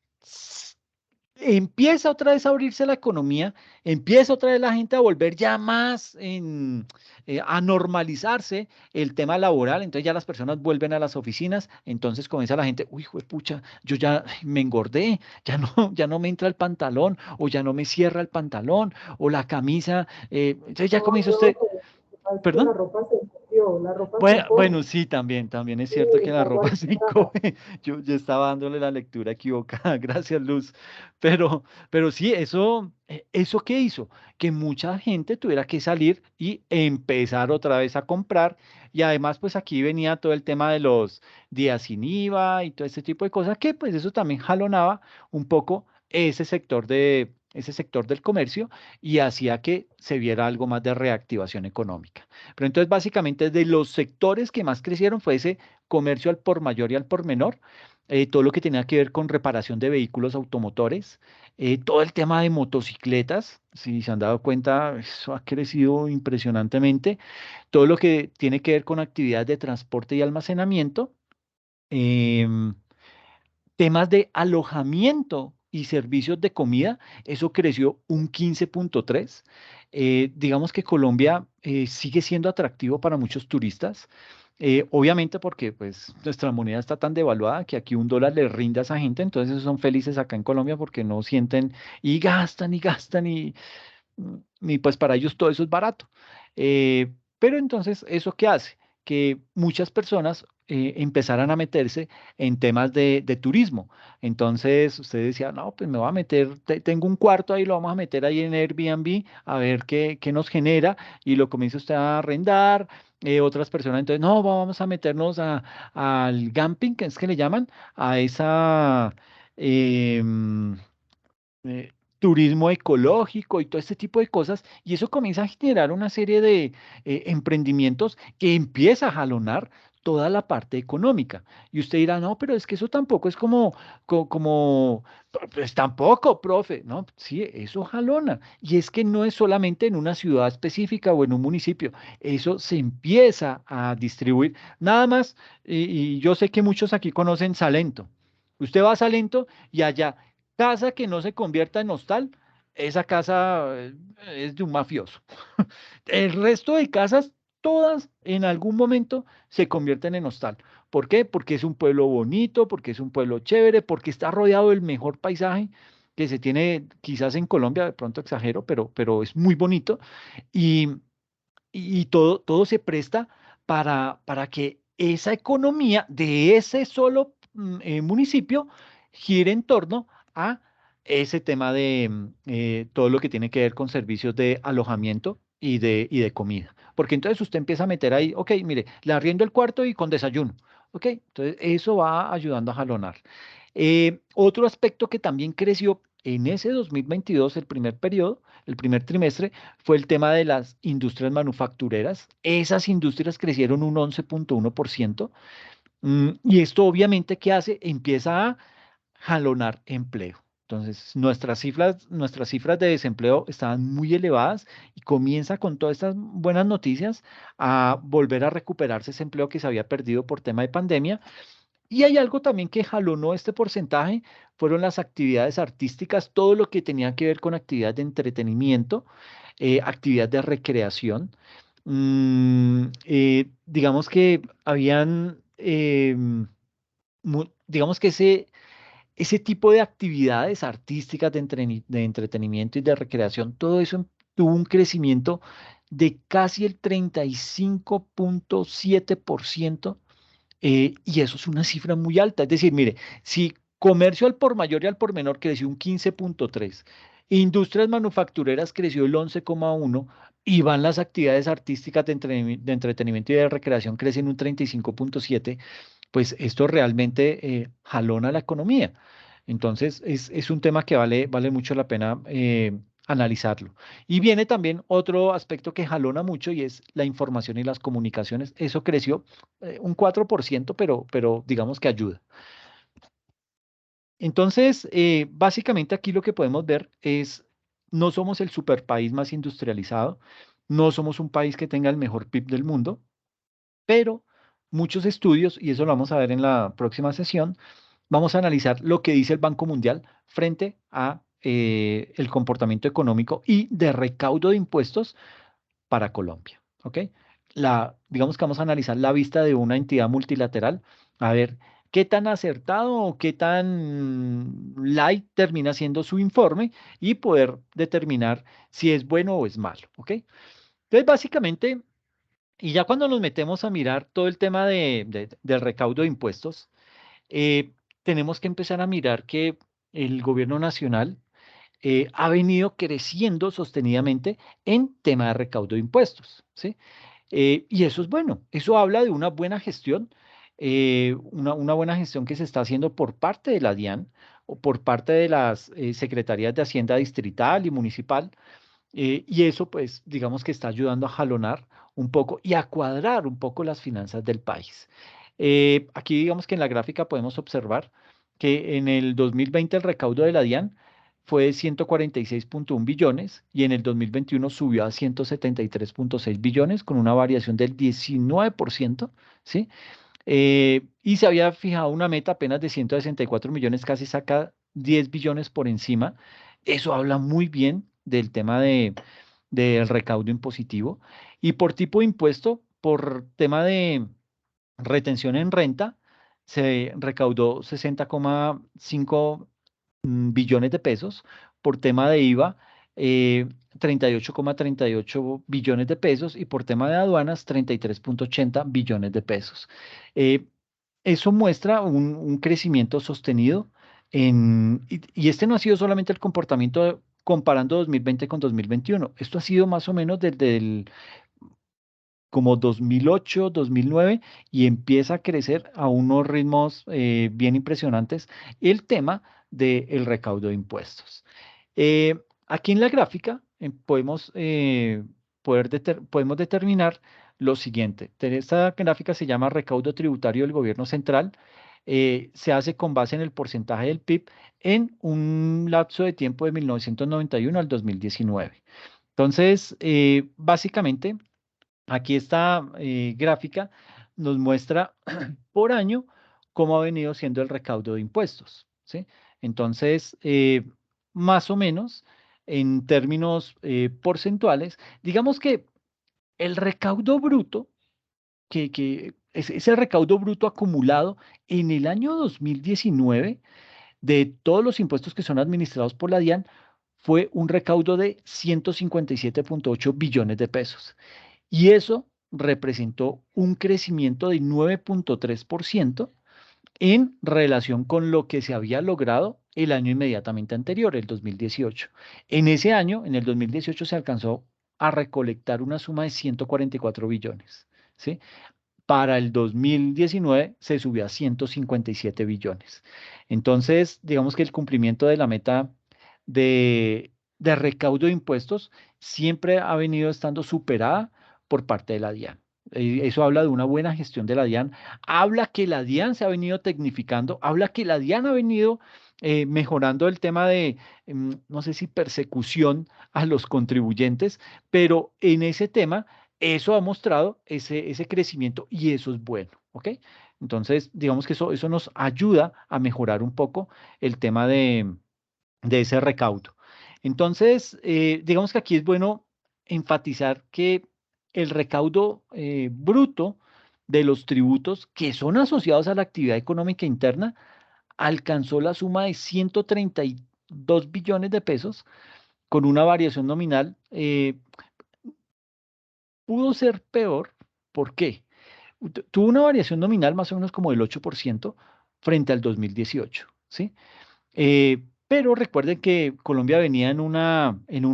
empieza otra vez a abrirse la economía, empieza otra vez la gente a volver ya más a normalizarse el tema laboral, entonces ya las personas vuelven a las oficinas, entonces comienza la gente, uy, pucha, yo ya me engordé, ya no, ya no me entra el pantalón, o ya no me cierra el pantalón, o la camisa, entonces ya No, comienza no, usted, lo que pasa es que la ¿perdón? ropa se encogió, la ropa se Bueno, encoge. bueno, sí, también es Sí, cierto que la está ropa se guardada. encoge. Yo estaba dándole la lectura equivocada, gracias, Luz. Pero sí, ¿eso qué hizo? Que mucha gente tuviera que salir y empezar otra vez a comprar. Y además, pues aquí venía todo el tema de los días sin IVA y todo este tipo de cosas, que pues eso también jalonaba un poco ese sector del comercio y hacía que se viera algo más de reactivación económica. Pero entonces, básicamente, de los sectores que más crecieron fue ese comercio al por mayor y al por menor, todo lo que tenía que ver con reparación de vehículos automotores, todo el tema de motocicletas, si se han dado cuenta, eso ha crecido impresionantemente, todo lo que tiene que ver con actividades de transporte y almacenamiento, em, temas de alojamiento y servicios de comida, eso creció un 15,3. Digamos que Colombia sigue siendo atractivo para muchos turistas, obviamente porque pues nuestra moneda está tan devaluada que aquí un dólar le rinde a esa gente, entonces ellos son felices acá en Colombia porque no sienten y gastan y pues para ellos todo eso es barato. Pero entonces, ¿eso qué hace? Que muchas personas empezaran a meterse en temas de turismo. Entonces, usted decía, no, pues me voy a meter, tengo un cuarto ahí, lo vamos a meter ahí en Airbnb, a ver qué nos genera, y lo comienza usted a arrendar. Otras personas, entonces, no, vamos a meternos al camping, que es que le llaman, a esa... em, turismo ecológico y todo este tipo de cosas, y eso comienza a generar una serie de emprendimientos que empieza a jalonar toda la parte económica. Y usted dirá, no, pero es que eso tampoco es pues tampoco, profe, ¿no? Sí, eso jalona. Y es que no es solamente en una ciudad específica o en un municipio, eso se empieza a distribuir. Nada más, y yo sé que muchos aquí conocen Salento. Usted va a Salento y allá, casa que no se convierta en hostal, esa casa es de un mafioso. El resto de casas, todas en algún momento se convierten en hostal. ¿Por qué? Porque es un pueblo bonito, porque es un pueblo chévere, porque está rodeado del mejor paisaje que se tiene quizás en Colombia, de pronto exagero, pero es muy bonito. Y, y todo se presta para que esa economía de ese solo municipio gire en torno a ese tema de todo lo que tiene que ver con servicios de alojamiento y de comida. Porque entonces usted empieza a meter ahí, ok, mire, le arriendo el cuarto y con desayuno. Ok, entonces eso va ayudando a jalonar. Otro aspecto que también creció en ese 2022, el primer periodo, el primer trimestre, fue el tema de las industrias manufactureras. Esas industrias crecieron un 11,1%. Y esto obviamente, ¿qué hace? Empieza a jalonar empleo. Entonces, nuestras cifras de desempleo estaban muy elevadas y comienza con todas estas buenas noticias a volver a recuperarse ese empleo que se había perdido por tema de pandemia. Y hay algo también que jalonó este porcentaje, fueron las actividades artísticas, todo lo que tenía que ver con actividades de entretenimiento, actividades de recreación. Digamos que habían, digamos que ese tipo de actividades artísticas de entretenimiento y de recreación, todo eso tuvo un crecimiento de casi el 35,7%. Y eso es una cifra muy alta. Es decir, mire, si comercio al por mayor y al por menor creció un 15,3, industrias manufactureras creció el 11,1 y van las actividades artísticas de entretenimiento y de recreación crecen un 35,7, pues esto realmente jalona la economía. Entonces, es un tema que vale mucho la pena analizarlo. Y viene también otro aspecto que jalona mucho y es la información y las comunicaciones. Eso creció un 4%, pero digamos que ayuda. Entonces, básicamente aquí lo que podemos ver es, no somos el superpaís más industrializado, no somos un país que tenga el mejor PIB del mundo, pero muchos estudios, y eso lo vamos a ver en la próxima sesión, vamos a analizar lo que dice el Banco Mundial frente a el comportamiento económico y de recaudo de impuestos para Colombia. ¿Ok? Digamos que vamos a analizar la vista de una entidad multilateral, a ver qué tan acertado o qué tan light termina siendo su informe y poder determinar si es bueno o es malo. ¿Ok? Entonces, básicamente, y ya cuando nos metemos a mirar todo el tema del recaudo de impuestos, eh, tenemos que empezar a mirar que el gobierno nacional ha venido creciendo sostenidamente en tema de recaudo de impuestos, ¿sí? Y eso es bueno, eso habla de una buena gestión, una buena gestión que se está haciendo por parte de la DIAN o por parte de las secretarías de Hacienda distrital y municipal, y eso, pues, digamos que está ayudando a jalonar un poco y a cuadrar un poco las finanzas del país. Aquí, digamos que en la gráfica podemos observar que en el 2020 el recaudo de la DIAN fue de 146,1 billones y en el 2021 subió a 173,6 billones con una variación del 19%, ¿sí? Y se había fijado una meta apenas de 164 millones, casi saca 10 billones por encima. Eso habla muy bien del tema del recaudo impositivo. Y por tipo de impuesto, por tema de retención en renta, se recaudó 60,5 billones de pesos. Por tema de IVA, 38,38 billones de pesos. Y por tema de aduanas, 33,80 billones de pesos. Eh, Eso muestra un crecimiento sostenido y este no ha sido solamente el comportamiento comparando 2020 con 2021. Esto ha sido más o menos desde como 2008, 2009 y empieza a crecer a unos ritmos bien impresionantes el tema del recaudo de impuestos. Aquí en la gráfica podemos determinar lo siguiente. Esta gráfica se llama recaudo tributario del gobierno central. Se hace con base en el porcentaje del PIB en un lapso de tiempo de 1991 al 2019. Entonces, básicamente, aquí esta gráfica nos muestra por año cómo ha venido siendo el recaudo de impuestos, ¿sí? Entonces, más o menos, en términos porcentuales, digamos que el recaudo bruto, que es ese recaudo bruto acumulado en el año 2019 de todos los impuestos que son administrados por la DIAN, fue un recaudo de 157.8 billones de pesos. Y eso representó un crecimiento de 9.3% en relación con lo que se había logrado el año inmediatamente anterior, el 2018. En ese año, en el 2018, se alcanzó a recolectar una suma de 144 billones, ¿sí? Para el 2019 se subió a 157 billones. Entonces, digamos que el cumplimiento de la meta de recaudo de impuestos siempre ha venido estando superada por parte de la DIAN. Eso habla de una buena gestión de la DIAN, habla que la DIAN se ha venido tecnificando, habla que la DIAN ha venido mejorando el tema de, no sé si persecución a los contribuyentes, pero en ese tema eso ha mostrado ese crecimiento y eso es bueno, ¿ok? Entonces, digamos que eso nos ayuda a mejorar un poco el tema de ese recaudo. Entonces, digamos que aquí es bueno enfatizar que el recaudo bruto de los tributos que son asociados a la actividad económica interna alcanzó la suma de 132 billones de pesos con una variación nominal. Pudo ser peor. ¿Por qué? Tuvo una variación nominal más o menos como del 8% frente al 2018, ¿sí? Pero recuerden que Colombia venía en un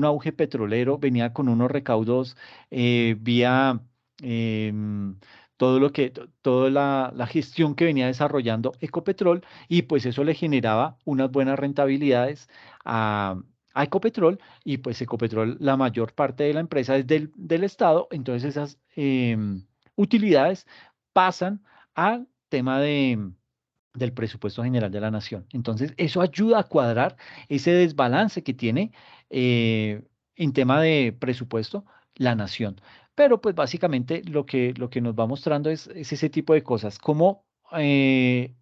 auge petrolero, venía con unos recaudos vía em, toda la gestión que venía desarrollando Ecopetrol y pues eso le generaba unas buenas rentabilidades a Ecopetrol y pues Ecopetrol, la mayor parte de la empresa es del Estado, entonces esas utilidades pasan al tema del presupuesto general de la nación. Entonces, eso ayuda a cuadrar ese desbalance que tiene en tema de presupuesto la nación. Pero pues básicamente lo que nos va mostrando es ese tipo de cosas, como el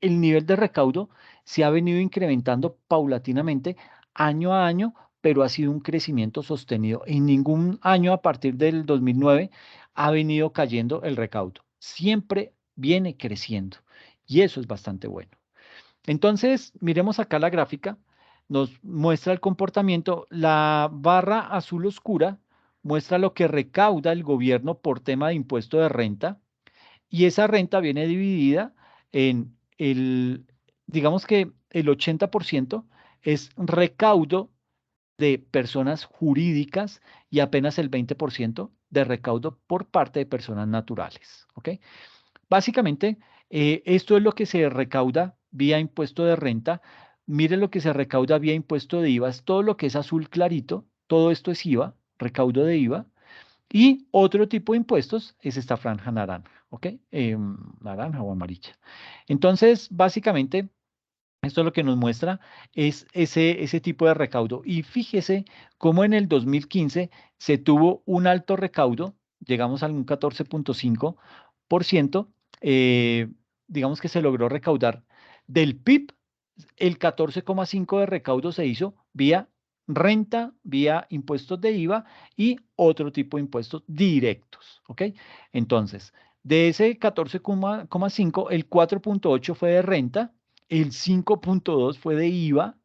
nivel de recaudo se ha venido incrementando paulatinamente año a año, pero ha sido un crecimiento sostenido. En ningún año a partir del 2009 ha venido cayendo el recaudo. Siempre viene creciendo y eso es bastante bueno. Entonces, miremos acá la gráfica, nos muestra el comportamiento. La barra azul oscura muestra lo que recauda el gobierno por tema de impuesto de renta y esa renta viene dividida en digamos que el 80% es recaudo de personas jurídicas y apenas el 20% de recaudo por parte de personas naturales. ¿Ok? Básicamente, esto es lo que se recauda vía impuesto de renta. Mire lo que se recauda vía impuesto de IVA. Es todo lo que es azul clarito. Todo esto es IVA, recaudo de IVA. Y otro tipo de impuestos es esta franja naranja, ¿ok? Naranja o amarilla. Entonces, básicamente, esto lo que nos muestra es ese tipo de recaudo. Y fíjese cómo en el 2015 se tuvo un alto recaudo, llegamos a un 14.5%, digamos que se logró recaudar del PIB, el 14,5% de recaudo se hizo vía renta, vía impuestos de IVA y otro tipo de impuestos directos, ¿ok? Entonces, de ese 14,5, el 4.8 fue de renta, el 5.2 fue de IVA,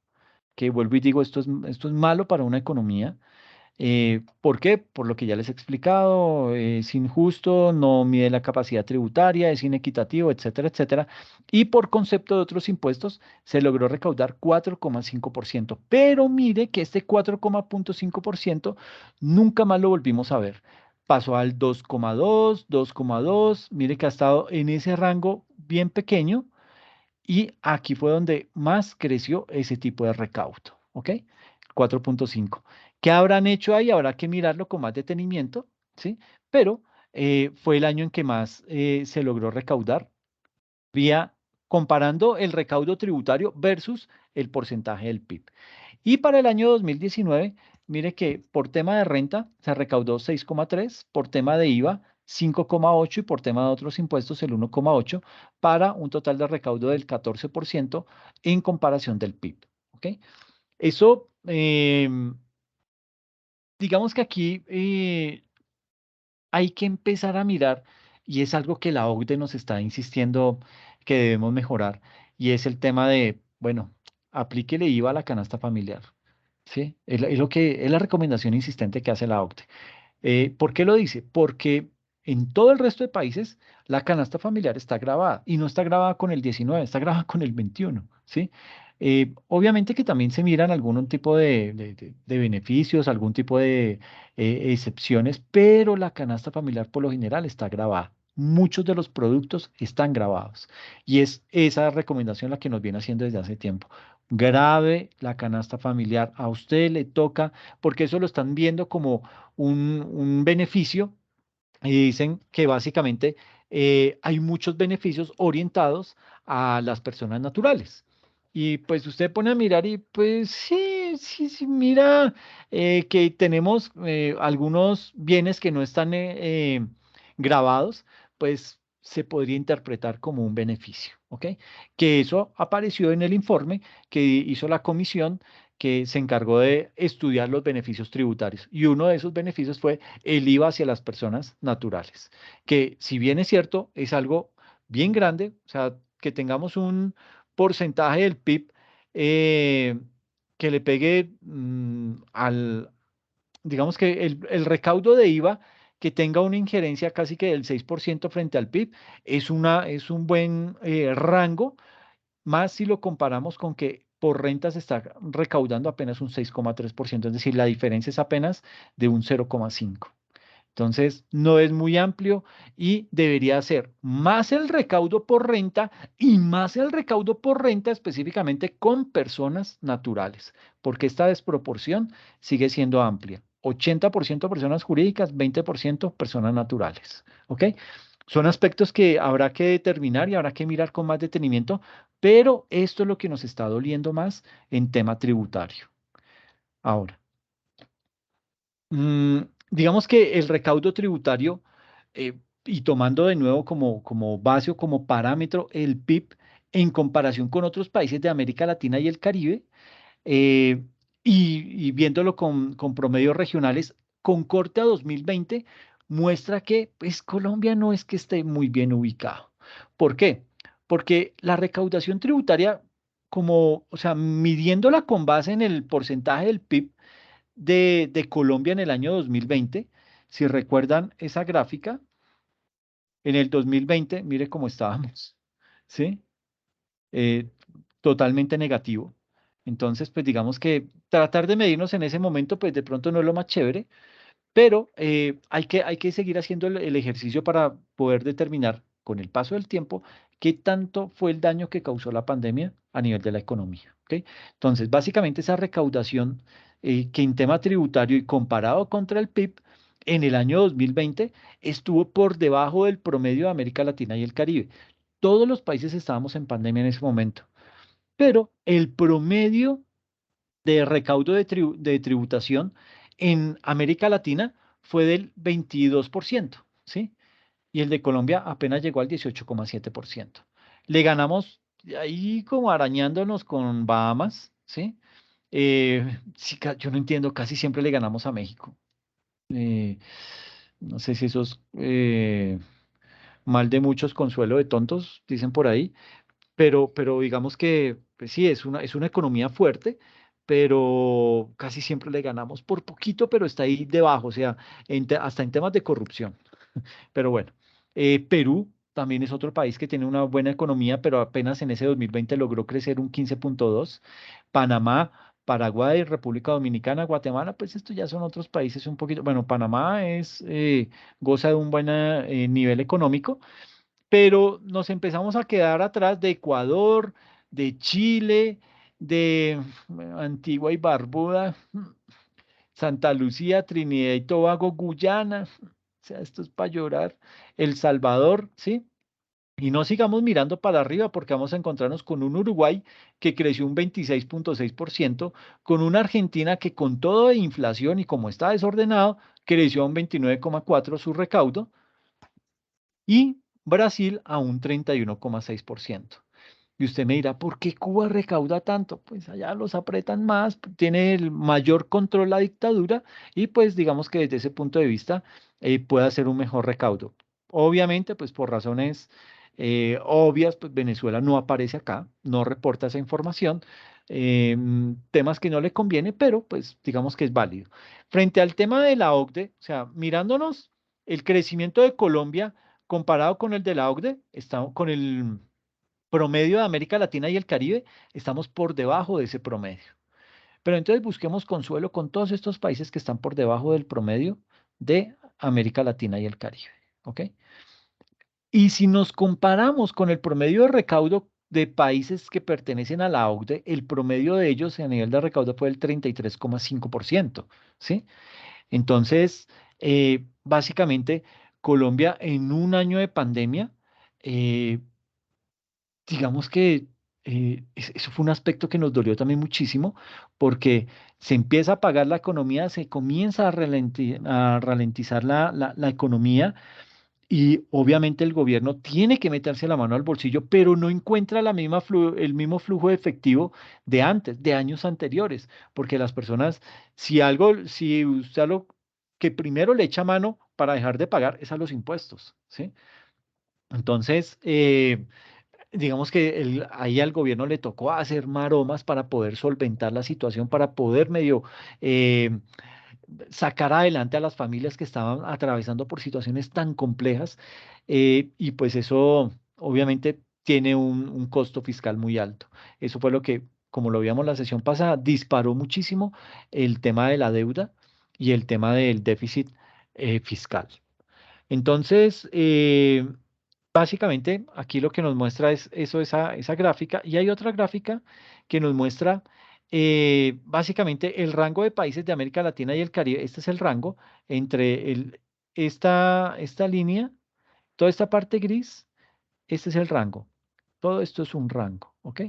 que vuelvo y digo, esto es malo para una economía. ¿Por qué? Por lo que ya les he explicado, es injusto, no mide la capacidad tributaria, es inequitativo, etcétera, etcétera. Y por concepto de otros impuestos, se logró recaudar 4,5%. Pero mire que este 4,5% nunca más lo volvimos a ver. Pasó al 2,2, 2,2, mire que ha estado en ese rango bien pequeño y aquí fue donde más creció ese tipo de recaudo, ¿ok? 4,5. ¿Qué habrán hecho ahí? Habrá que mirarlo con más detenimiento, ¿sí? Pero fue el año en que más se logró recaudar, comparando el recaudo tributario versus el porcentaje del PIB. Y para el año 2019, mire que por tema de renta se recaudó 6,3, por tema de IVA 5,8 y por tema de otros impuestos el 1,8 para un total de recaudo del 14% en comparación del PIB. ¿Ok? Eso, digamos que aquí hay que empezar a mirar y es algo que la OCDE nos está insistiendo que debemos mejorar y es el tema de, bueno, aplíquele IVA a la canasta familiar. ¿Sí? Es la recomendación insistente que hace la OCDE. ¿Por qué lo dice? Porque en todo el resto de países la canasta familiar está grabada y no está grabada con el 19, está grabada con el 21, ¿sí? Obviamente que también se miran algún tipo de beneficios, algún tipo de excepciones, pero la canasta familiar por lo general está grabada. Muchos de los productos están grabados y es esa recomendación la que nos viene haciendo desde hace tiempo. Grave la canasta familiar. A usted le toca, porque eso lo están viendo como un beneficio y dicen que básicamente hay muchos beneficios orientados a las personas naturales. Y pues usted pone a mirar y pues sí, sí, sí, mira que tenemos algunos bienes que no están grabados, pues se podría interpretar como un beneficio, ¿ok? Que eso apareció en el informe que hizo la comisión que se encargó de estudiar los beneficios tributarios. Y uno de esos beneficios fue el IVA hacia las personas naturales, que si bien es cierto, es algo bien grande, o sea, que tengamos un porcentaje del PIB que le pegue digamos que el recaudo de IVA que tenga una injerencia casi que del 6% frente al PIB es un buen rango, más si lo comparamos con que por renta se está recaudando apenas un 6,3%, es decir, la diferencia es apenas de un 0,5. Entonces, no es muy amplio y debería ser más el recaudo por renta y más el recaudo por renta específicamente con personas naturales, porque esta desproporción sigue siendo amplia. 80% personas jurídicas, 20% personas naturales. ¿Ok? Son aspectos que habrá que determinar y habrá que mirar con más detenimiento, pero esto es lo que nos está doliendo más en tema tributario. Ahora. Mm, digamos que el recaudo tributario, y tomando de nuevo como base o como parámetro el PIB en comparación con otros países de América Latina y el Caribe, eh, y viéndolo con promedios regionales, con corte a 2020, muestra que pues, Colombia no es que esté muy bien ubicado. ¿Por qué? Porque la recaudación tributaria, o sea, midiéndola con base en el porcentaje del PIB, de Colombia en el año 2020. Si recuerdan esa gráfica, en el 2020, mire cómo estábamos, ¿sí? Eh, totalmente negativo. Entonces, pues digamos que tratar de medirnos en ese momento, pues de pronto no es lo más chévere, pero hay que seguir haciendo el ejercicio para poder determinar con el paso del tiempo qué tanto fue el daño que causó la pandemia a nivel de la economía. ¿Ok? Entonces, básicamente esa recaudación que en tema tributario y comparado contra el PIB en el año 2020 estuvo por debajo del promedio de América Latina y el Caribe. Todos los países estábamos en pandemia en ese momento, pero el promedio de recaudo de tributación en América Latina fue del 22%, ¿sí? Y el de Colombia apenas llegó al 18,7%. Le ganamos ahí como arañándonos con Bahamas, ¿sí? Sí, yo no entiendo, casi siempre le ganamos a México. Eh, no sé si eso es mal de muchos, consuelo de tontos, dicen por ahí, pero digamos que pues sí, es una economía fuerte, pero casi siempre le ganamos por poquito, pero está ahí debajo, o sea, hasta en temas de corrupción. Pero bueno, Perú también es otro país que tiene una buena economía, pero apenas en ese 2020 logró crecer un 15,2. Panamá, Paraguay, República Dominicana, Guatemala, pues estos ya son otros países un poquito. Bueno, Panamá goza de un buen nivel económico, pero nos empezamos a quedar atrás de Ecuador, de Chile, de Antigua y Barbuda, Santa Lucía, Trinidad y Tobago, Guyana. sea, esto es para llorar. El Salvador, ¿sí? Y no sigamos mirando para arriba porque vamos a encontrarnos con un Uruguay que creció un 26,6%, con una Argentina que con todo de inflación y como está desordenado, creció a un 29,4% su recaudo y Brasil a un 31,6%. Y usted me dirá, ¿por qué Cuba recauda tanto? Pues allá los apretan más, tiene el mayor control la dictadura y pues digamos que desde ese punto de vista puede hacer un mejor recaudo. Obviamente, pues por razones obvias, pues Venezuela no aparece acá, no reporta esa información, temas que no le conviene, pero pues digamos que es válido. Frente al tema de la OCDE, o sea, mirándonos el crecimiento de Colombia comparado con el de la OCDE, está con el promedio de América Latina y el Caribe, estamos por debajo de ese promedio. Pero entonces busquemos consuelo con todos estos países que están por debajo del promedio de América Latina y el Caribe. ¿Ok? Y si nos comparamos con el promedio de recaudo de países que pertenecen a la OCDE, el promedio de ellos a nivel de recaudo fue el 33,5%. ¿Sí? Entonces, básicamente, Colombia en un año de pandemia, digamos que eso fue un aspecto que nos dolió también muchísimo porque se empieza a apagar la economía, se comienza a ralentizar la economía y obviamente el gobierno tiene que meterse la mano al bolsillo, pero no encuentra el mismo flujo de efectivo de antes, de años anteriores, porque las personas, si usted a lo que primero le echa mano para dejar de pagar es a los impuestos, ¿sí? Entonces, digamos que ahí al gobierno le tocó hacer maromas para poder solventar la situación, para poder medio eh, sacar adelante a las familias que estaban atravesando por situaciones tan complejas y pues eso obviamente tiene un costo fiscal muy alto. Eso fue lo que, como lo vimos la sesión pasada, disparó muchísimo el tema de la deuda y el tema del déficit fiscal. Entonces, básicamente, aquí lo que nos muestra es eso, esa gráfica, y hay otra gráfica que nos muestra básicamente el rango de países de América Latina y el Caribe. Este es el rango entre esta línea, toda esta parte gris, este es el rango. Todo esto es un rango, ¿ok?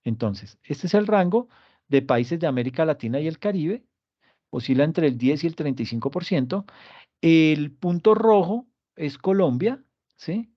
Entonces, este es el rango de países de América Latina y el Caribe, oscila entre el 10 y el 35%. El punto rojo es Colombia, ¿sí?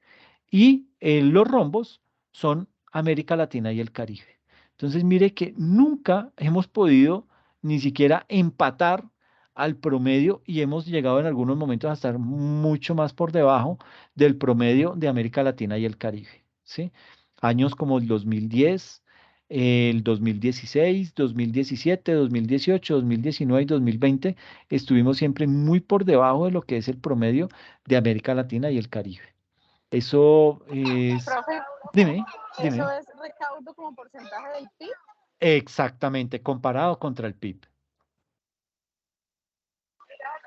Y los rombos son América Latina y el Caribe. Entonces, mire que nunca hemos podido ni siquiera empatar al promedio y hemos llegado en algunos momentos a estar mucho más por debajo del promedio de América Latina y el Caribe, ¿sí? Años como el 2010, el 2016, 2017, 2018, 2019 y 2020 estuvimos siempre muy por debajo de lo que es el promedio de América Latina y el Caribe. Eso es, Profe, dime, ¿eso dime, es recaudo como porcentaje del PIB? exactamente, comparado contra el PIB.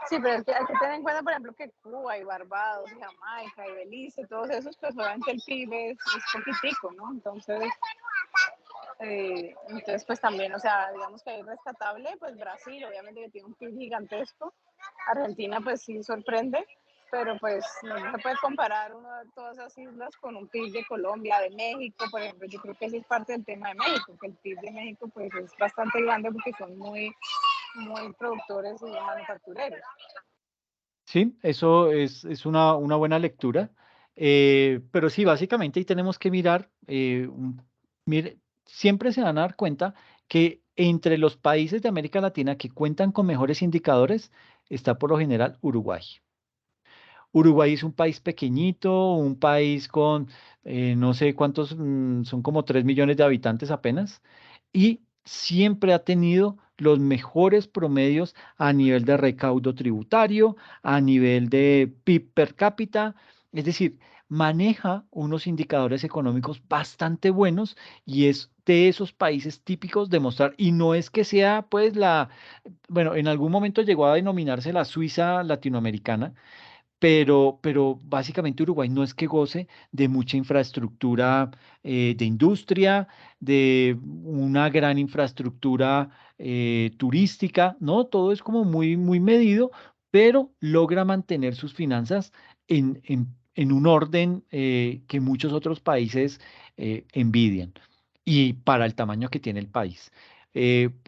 Sí, pero es que hay que tener en cuenta, por ejemplo, que Cuba y Barbados y Jamaica y Belice, todos esos, pues obviamente el PIB es poquitico, ¿no? Entonces, pues también, o sea, digamos que es rescatable, pues Brasil, obviamente que tiene un PIB gigantesco, Argentina, pues sí sorprende, pero pues no se puede comparar una de todas esas islas con un PIB de Colombia, de México, por ejemplo. Yo creo que ese es parte del tema de México, que el PIB de México pues es bastante grande porque son muy productores y manufactureros. Sí, eso es una buena lectura, pero sí, básicamente ahí tenemos que mirar, mire, siempre se van a dar cuenta que entre los países de América Latina que cuentan con mejores indicadores está por lo general Uruguay. Uruguay es un país pequeñito, un país con no sé cuántos, son como 3 millones de habitantes apenas, y siempre ha tenido los mejores promedios a nivel de recaudo tributario, a nivel de PIB per cápita, es decir, maneja unos indicadores económicos bastante buenos y es de esos países típicos de mostrar, y no es que sea pues bueno, en algún momento llegó a denominarse la Suiza latinoamericana, pero básicamente Uruguay no es que goce de mucha infraestructura de industria, de una gran infraestructura turística, ¿no? Todo es como muy medido, pero logra mantener sus finanzas en un orden que muchos otros países envidian y para el tamaño que tiene el país.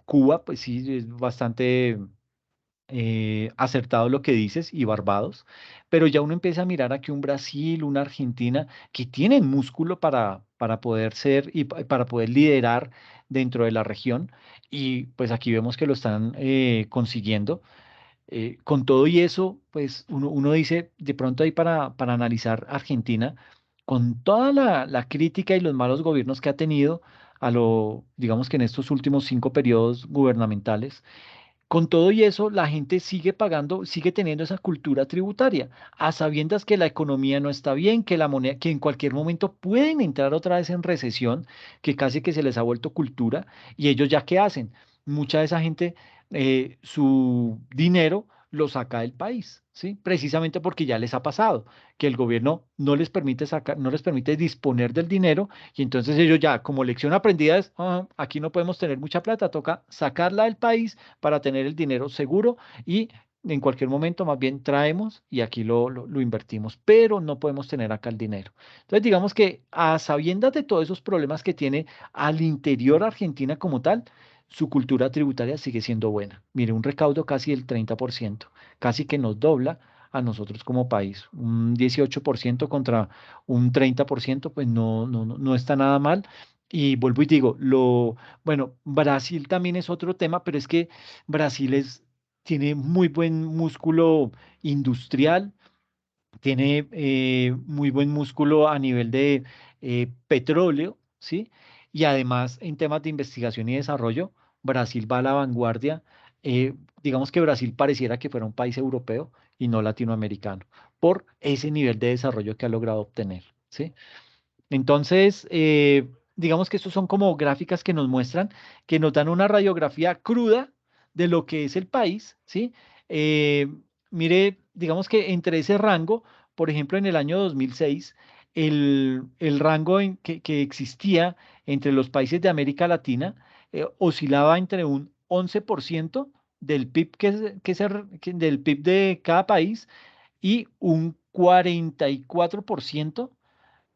Cuba, pues sí, es bastante acertado lo que dices, y Barbados, pero ya uno empieza a mirar aquí un Brasil, una Argentina, que tienen músculo para poder ser y para poder liderar dentro de la región, y pues aquí vemos que lo están consiguiendo. Con todo y eso, pues uno dice, de pronto ahí para analizar Argentina, con toda la crítica y los malos gobiernos que ha tenido digamos que en estos últimos 5 periodos gubernamentales, con todo y eso, la gente sigue pagando, sigue teniendo esa cultura tributaria, a sabiendas que la economía no está bien, que la moneda, que en cualquier momento pueden entrar otra vez en recesión, que casi que se les ha vuelto cultura, y ellos ya qué hacen. Mucha de esa gente, su dinero lo saca del país, ¿sí? Precisamente porque ya les ha pasado, que el gobierno no les permite sacar, no les permite disponer del dinero, y entonces ellos ya, como lección aprendida es, "Ah, aquí no podemos tener mucha plata, toca sacarla del país para tener el dinero seguro y en cualquier momento más bien traemos y aquí lo invertimos, pero no podemos tener acá el dinero". Entonces, digamos que a sabiendas de todos esos problemas que tiene al interior Argentina como tal, su cultura tributaria sigue siendo buena. Mire, un recaudo casi del 30%, casi que nos dobla a nosotros como país. Un 18% contra un 30%, pues no está nada mal. Y vuelvo y digo, bueno, Brasil también es otro tema, pero es que Brasil tiene muy buen músculo industrial, tiene muy buen músculo a nivel de petróleo, ¿sí? Y además en temas de investigación y desarrollo, Brasil va a la vanguardia. Digamos que Brasil pareciera que fuera un país europeo y no latinoamericano, por ese nivel de desarrollo que ha logrado obtener, ¿sí? Entonces, digamos que estos son como gráficas que nos muestran, que nos dan una radiografía cruda de lo que es el país, ¿sí? Eh, Mire, digamos que entre ese rango, por ejemplo, en el año 2006, el rango que existía entre los países de América Latina oscilaba entre un 11% del PIB, del PIB de cada país, y un 44%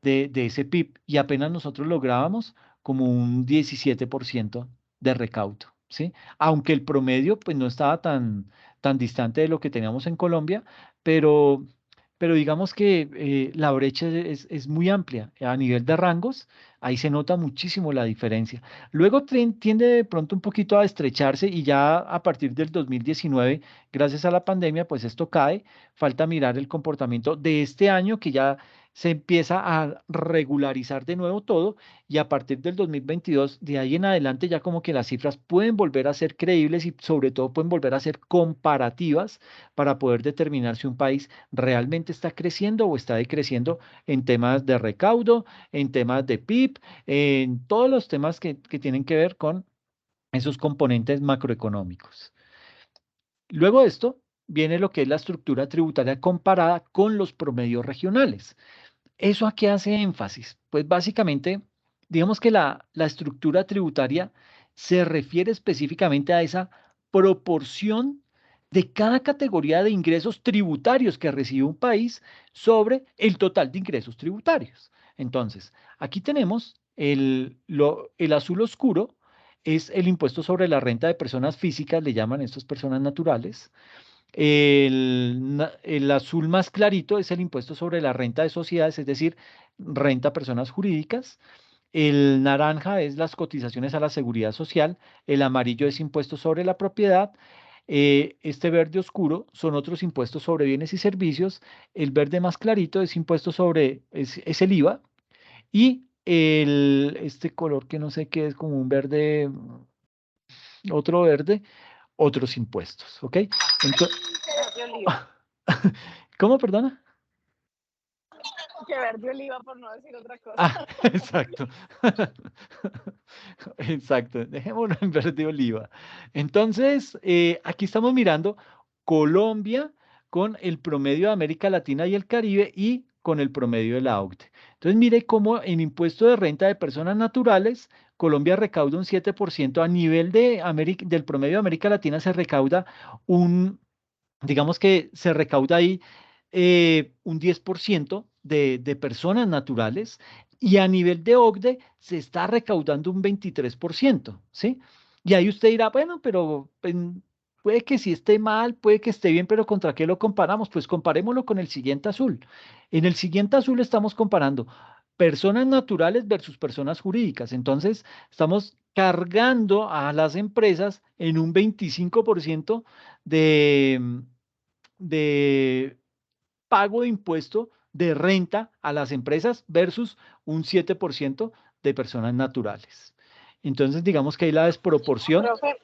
de ese PIB, y apenas nosotros lográbamos como un 17% de recaudo, ¿sí? Aunque el promedio pues no estaba tan distante de lo que teníamos en Colombia, pero, pero digamos que la brecha es muy amplia a nivel de rangos. Ahí se nota muchísimo la diferencia. Luego tiende de pronto un poquito a estrecharse, y ya a partir del 2019, gracias a la pandemia, pues esto cae. Falta mirar el comportamiento de este año, que ya se empieza a regularizar de nuevo todo, y a partir del 2022, de ahí en adelante, ya como que las cifras pueden volver a ser creíbles y sobre todo pueden volver a ser comparativas para poder determinar si un país realmente está creciendo o está decreciendo en temas de recaudo, en temas de PIB, en todos los temas que tienen que ver con esos componentes macroeconómicos. Luego de esto viene lo que es la estructura tributaria comparada con los promedios regionales. ¿Eso a qué hace énfasis? Pues básicamente, digamos que la estructura tributaria se refiere específicamente a esa proporción de cada categoría de ingresos tributarios que recibe un país sobre el total de ingresos tributarios. Entonces, aquí tenemos el azul oscuro, es el impuesto sobre la renta de personas físicas, le llaman estas personas naturales. El azul más clarito es el impuesto sobre la renta de sociedades, es decir, renta a personas jurídicas. El naranja es las cotizaciones a la seguridad social. El amarillo es impuesto sobre la propiedad. Este verde oscuro son otros impuestos sobre bienes y servicios. El verde más clarito es impuesto es el IVA. Y este color que no sé qué es, como un verde, otro verde, otros impuestos, ¿ok? Entonces, Verde oliva. ¿cómo, perdona? Que verde oliva, por no decir otra cosa. Ah, exacto. Exacto. Dejémoslo en verde oliva. Entonces, aquí estamos mirando Colombia con el promedio de América Latina y el Caribe y con el promedio de la OCDE. Entonces, mire cómo en impuesto de renta de personas naturales, Colombia recauda un 7%. A nivel del promedio de América Latina se recauda un digamos que se recauda ahí un 10% de personas naturales y a nivel de OCDE se está recaudando un 23%, ¿sí? Y ahí usted dirá, bueno, pero puede que sí esté mal, puede que esté bien, pero ¿contra qué lo comparamos? Pues comparémoslo con el siguiente azul. En el siguiente azul estamos comparando personas naturales versus personas jurídicas. Entonces, estamos cargando a las empresas en un 25% de pago de impuesto de renta a las empresas versus un 7% de personas naturales. Entonces, digamos que hay la desproporción. Profe,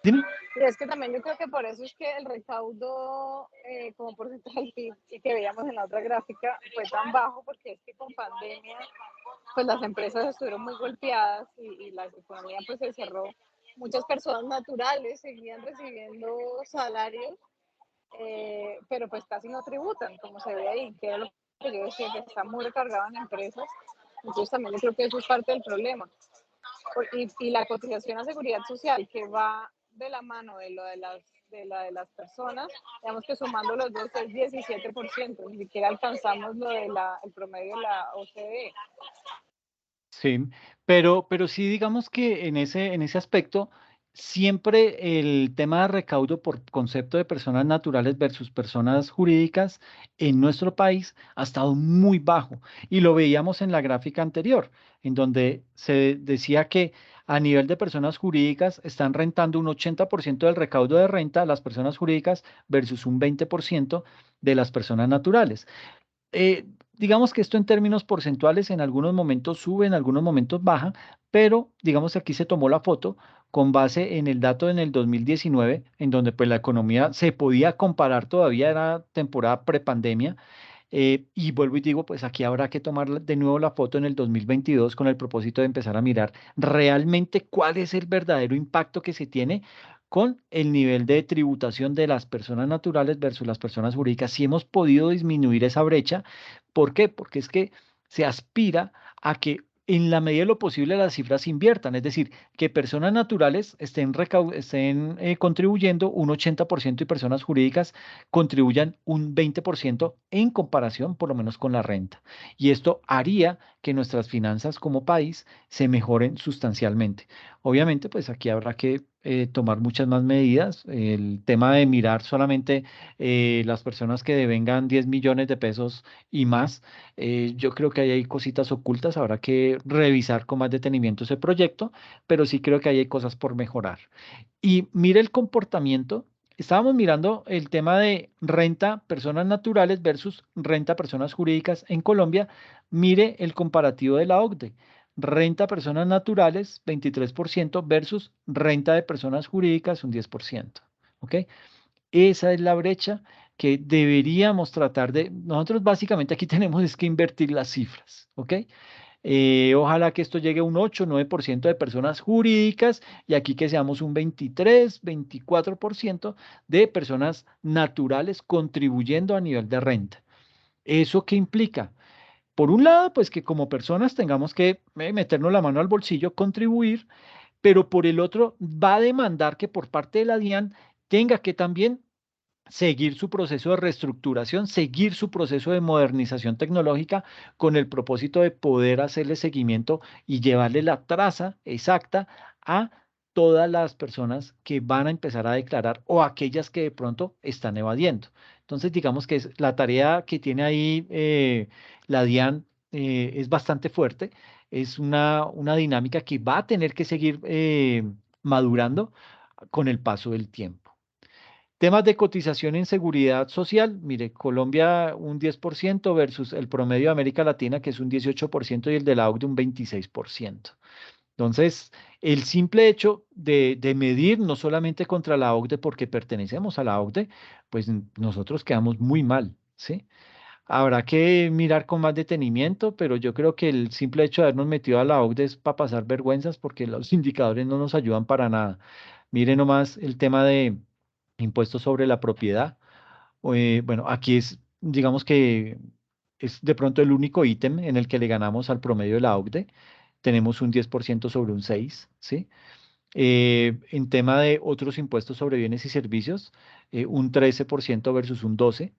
Dime. y es que también yo creo que por eso es que el recaudo como porcentaje del PIB y que veíamos en la otra gráfica fue tan bajo, porque es que con pandemia pues las empresas estuvieron muy golpeadas y la economía pues se cerró. Muchas personas naturales seguían recibiendo salarios, pero pues casi no tributan, como se ve ahí, que era lo que yo decía, que está muy recargado en empresas. Entonces también yo creo que eso es parte del problema. Y la cotización a seguridad social, que va de la mano de lo de las personas, digamos que sumando los dos es 17%, ni siquiera alcanzamos lo de el promedio de la OCDE. Sí, pero sí digamos que en ese aspecto, siempre el tema de recaudo por concepto de personas naturales versus personas jurídicas en nuestro país ha estado muy bajo. Y lo veíamos en la gráfica anterior, en donde se decía que a nivel de personas jurídicas están rentando un 80% del recaudo de renta a las personas jurídicas versus un 20% de las personas naturales. Digamos que esto en términos porcentuales en algunos momentos sube, en algunos momentos baja, pero digamos que aquí se tomó la foto con base en el dato en el 2019, en donde pues la economía se podía comparar, todavía era temporada prepandemia, y vuelvo y digo, pues aquí habrá que tomar de nuevo la foto en el 2022 con el propósito de empezar a mirar realmente cuál es el verdadero impacto que se tiene con el nivel de tributación de las personas naturales versus las personas jurídicas. Si hemos podido disminuir esa brecha, ¿por qué? Porque es que se aspira a que en la medida de lo posible las cifras se inviertan, es decir, que personas naturales estén contribuyendo un 80% y personas jurídicas contribuyan un 20% en comparación, por lo menos con la renta. Y esto haría que nuestras finanzas como país se mejoren sustancialmente. Obviamente, pues aquí habrá que tomar muchas más medidas. El tema de mirar solamente las personas que devengan 10 millones de pesos y más, yo creo que ahí hay cositas ocultas. Habrá que revisar con más detenimiento ese proyecto, pero sí creo que ahí hay cosas por mejorar. Y mire el comportamiento. Estábamos mirando el tema de renta personas naturales versus renta personas jurídicas en Colombia. Mire el comparativo de la OCDE. Renta personas naturales, 23% versus renta de personas jurídicas, un 10%. ¿Ok? Esa es la brecha que deberíamos tratar de... Nosotros básicamente aquí tenemos es que invertir las cifras. ¿Ok? Ojalá que esto llegue a un 8, 9% de personas jurídicas y aquí que seamos un 23, 24% de personas naturales contribuyendo a nivel de renta. ¿Eso qué implica? Por un lado, pues que como personas tengamos que meternos la mano al bolsillo, contribuir, pero por el otro va a demandar que por parte de la DIAN tenga que también seguir su proceso de reestructuración, seguir su proceso de modernización tecnológica con el propósito de poder hacerle seguimiento y llevarle la traza exacta a todas las personas que van a empezar a declarar o aquellas que de pronto están evadiendo. Entonces, digamos que la tarea que tiene ahí la DIAN es bastante fuerte, es una dinámica que va a tener que seguir madurando con el paso del tiempo. Temas de cotización en seguridad social, mire, Colombia un 10% versus el promedio de América Latina, que es un 18%, y el de la OCDE un 26%. Entonces, el simple hecho de medir no solamente contra la OCDE porque pertenecemos a la OCDE, pues nosotros quedamos muy mal, ¿sí? Habrá que mirar con más detenimiento, pero yo creo que el simple hecho de habernos metido a la OCDE es para pasar vergüenzas porque los indicadores no nos ayudan para nada. Mire nomás el tema de impuestos sobre la propiedad. Bueno, aquí es, digamos que es de pronto el único ítem en el que le ganamos al promedio de la OCDE. Tenemos un 10% sobre un 6, ¿sí? En tema de otros impuestos sobre bienes y servicios, un 13% versus un 12%.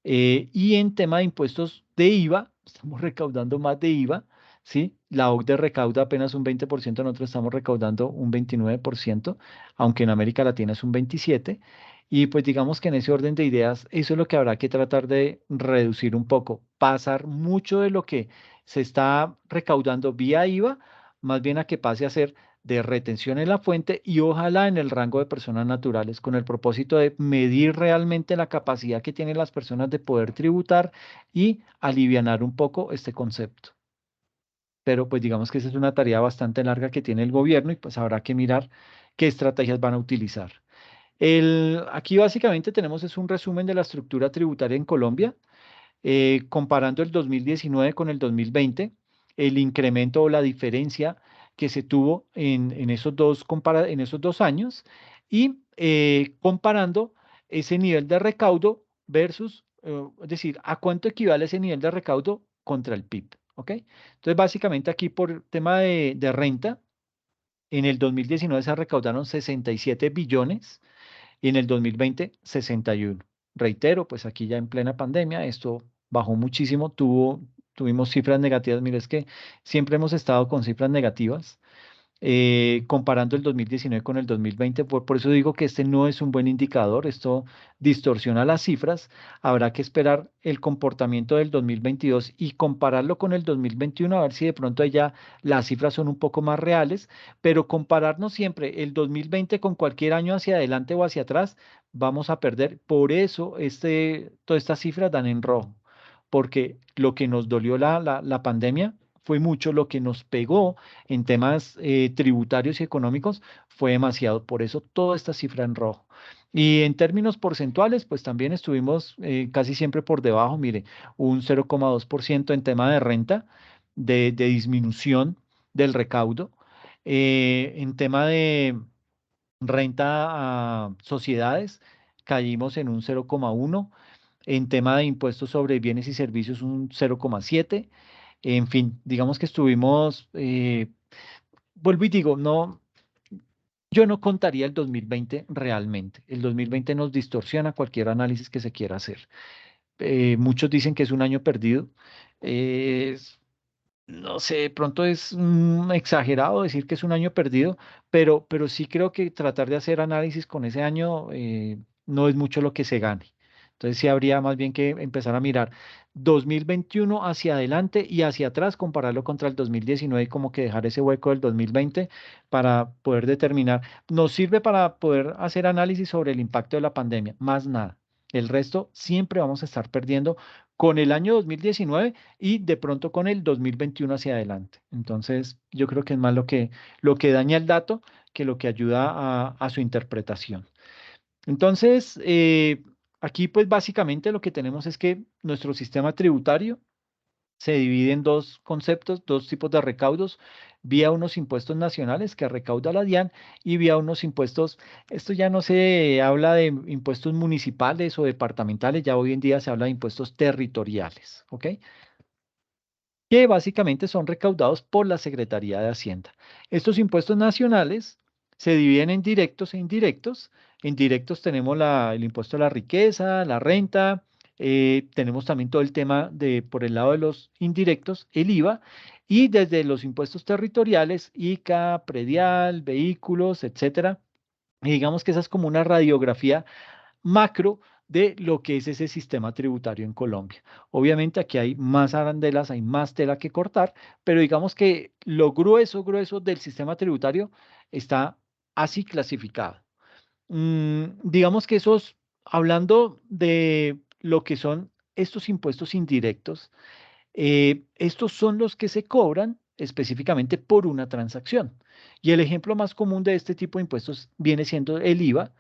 Y en tema de impuestos de IVA, estamos recaudando más de IVA, ¿sí? La OCDE recauda apenas un 20%, nosotros estamos recaudando un 29%, aunque en América Latina es un 27%. Y pues digamos que en ese orden de ideas, eso es lo que habrá que tratar de reducir un poco, pasar mucho de lo que se está recaudando vía IVA, más bien a que pase a ser de retención en la fuente y ojalá en el rango de personas naturales, con el propósito de medir realmente la capacidad que tienen las personas de poder tributar y alivianar un poco este concepto. Pero pues digamos que esa es una tarea bastante larga que tiene el gobierno y pues habrá que mirar qué estrategias van a utilizar. Aquí básicamente tenemos es un resumen de la estructura tributaria en Colombia, comparando el 2019 con el 2020, el incremento o la diferencia que se tuvo en en esos dos años y comparando ese nivel de recaudo versus, es decir, a cuánto equivale ese nivel de recaudo contra el PIB. ¿Ok? Entonces, básicamente aquí por tema de renta, en el 2019 se recaudaron 67 billones y en el 2020 61. Reitero, pues aquí ya en plena pandemia esto bajó muchísimo, tuvimos cifras negativas, mire, es que siempre hemos estado con cifras negativas, comparando el 2019 con el 2020, por eso digo que este no es un buen indicador, esto distorsiona las cifras, habrá que esperar el comportamiento del 2022 y compararlo con el 2021, a ver si de pronto ya las cifras son un poco más reales, pero compararnos siempre el 2020 con cualquier año hacia adelante o hacia atrás, vamos a perder, por eso todas estas cifras dan en rojo, porque lo que nos dolió la pandemia fue mucho, lo que nos pegó en temas tributarios y económicos fue demasiado. Por eso toda esta cifra en rojo. Y en términos porcentuales, pues también estuvimos casi siempre por debajo, mire, un 0,2% en tema de renta, de disminución del recaudo. En tema de renta a sociedades, caímos en un 0,1%. En tema de impuestos sobre bienes y servicios, un 0,7%. En fin, digamos que estuvimos, vuelvo y digo, no, yo no contaría el 2020 realmente. El 2020 nos distorsiona cualquier análisis que se quiera hacer. Muchos dicen que es un año perdido. Eh, no sé, de pronto es exagerado decir que es un año perdido, pero sí creo que tratar de hacer análisis con ese año no es mucho lo que se gane. Entonces sí habría más bien que empezar a mirar 2021 hacia adelante y hacia atrás, compararlo contra el 2019 y como que dejar ese hueco del 2020 para poder determinar. Nos sirve para poder hacer análisis sobre el impacto de la pandemia, más nada. El resto siempre vamos a estar perdiendo con el año 2019 y de pronto con el 2021 hacia adelante. Entonces, yo creo que es más lo que daña el dato que lo que ayuda a su interpretación. Entonces, aquí pues básicamente lo que tenemos es que nuestro sistema tributario se divide en dos conceptos, dos tipos de recaudos, vía unos impuestos nacionales que recauda la DIAN y vía unos impuestos, esto ya no se habla de impuestos municipales o departamentales, ya hoy en día se habla de impuestos territoriales, ¿ok? Que básicamente son recaudados por la Secretaría de Hacienda. Estos impuestos nacionales se dividen en directos e indirectos. En directos tenemos el impuesto a la riqueza, la renta, tenemos también todo el tema por el lado de los indirectos, el IVA, y desde los impuestos territoriales, ICA, predial, vehículos, etcétera. Y digamos que esa es como una radiografía macro de lo que es ese sistema tributario en Colombia. Obviamente aquí hay más arandelas, hay más tela que cortar, pero digamos que lo grueso del sistema tributario está así clasificado. Digamos que hablando de lo que son estos impuestos indirectos, estos son los que se cobran específicamente por una transacción. Y el ejemplo más común de este tipo de impuestos viene siendo el IVA.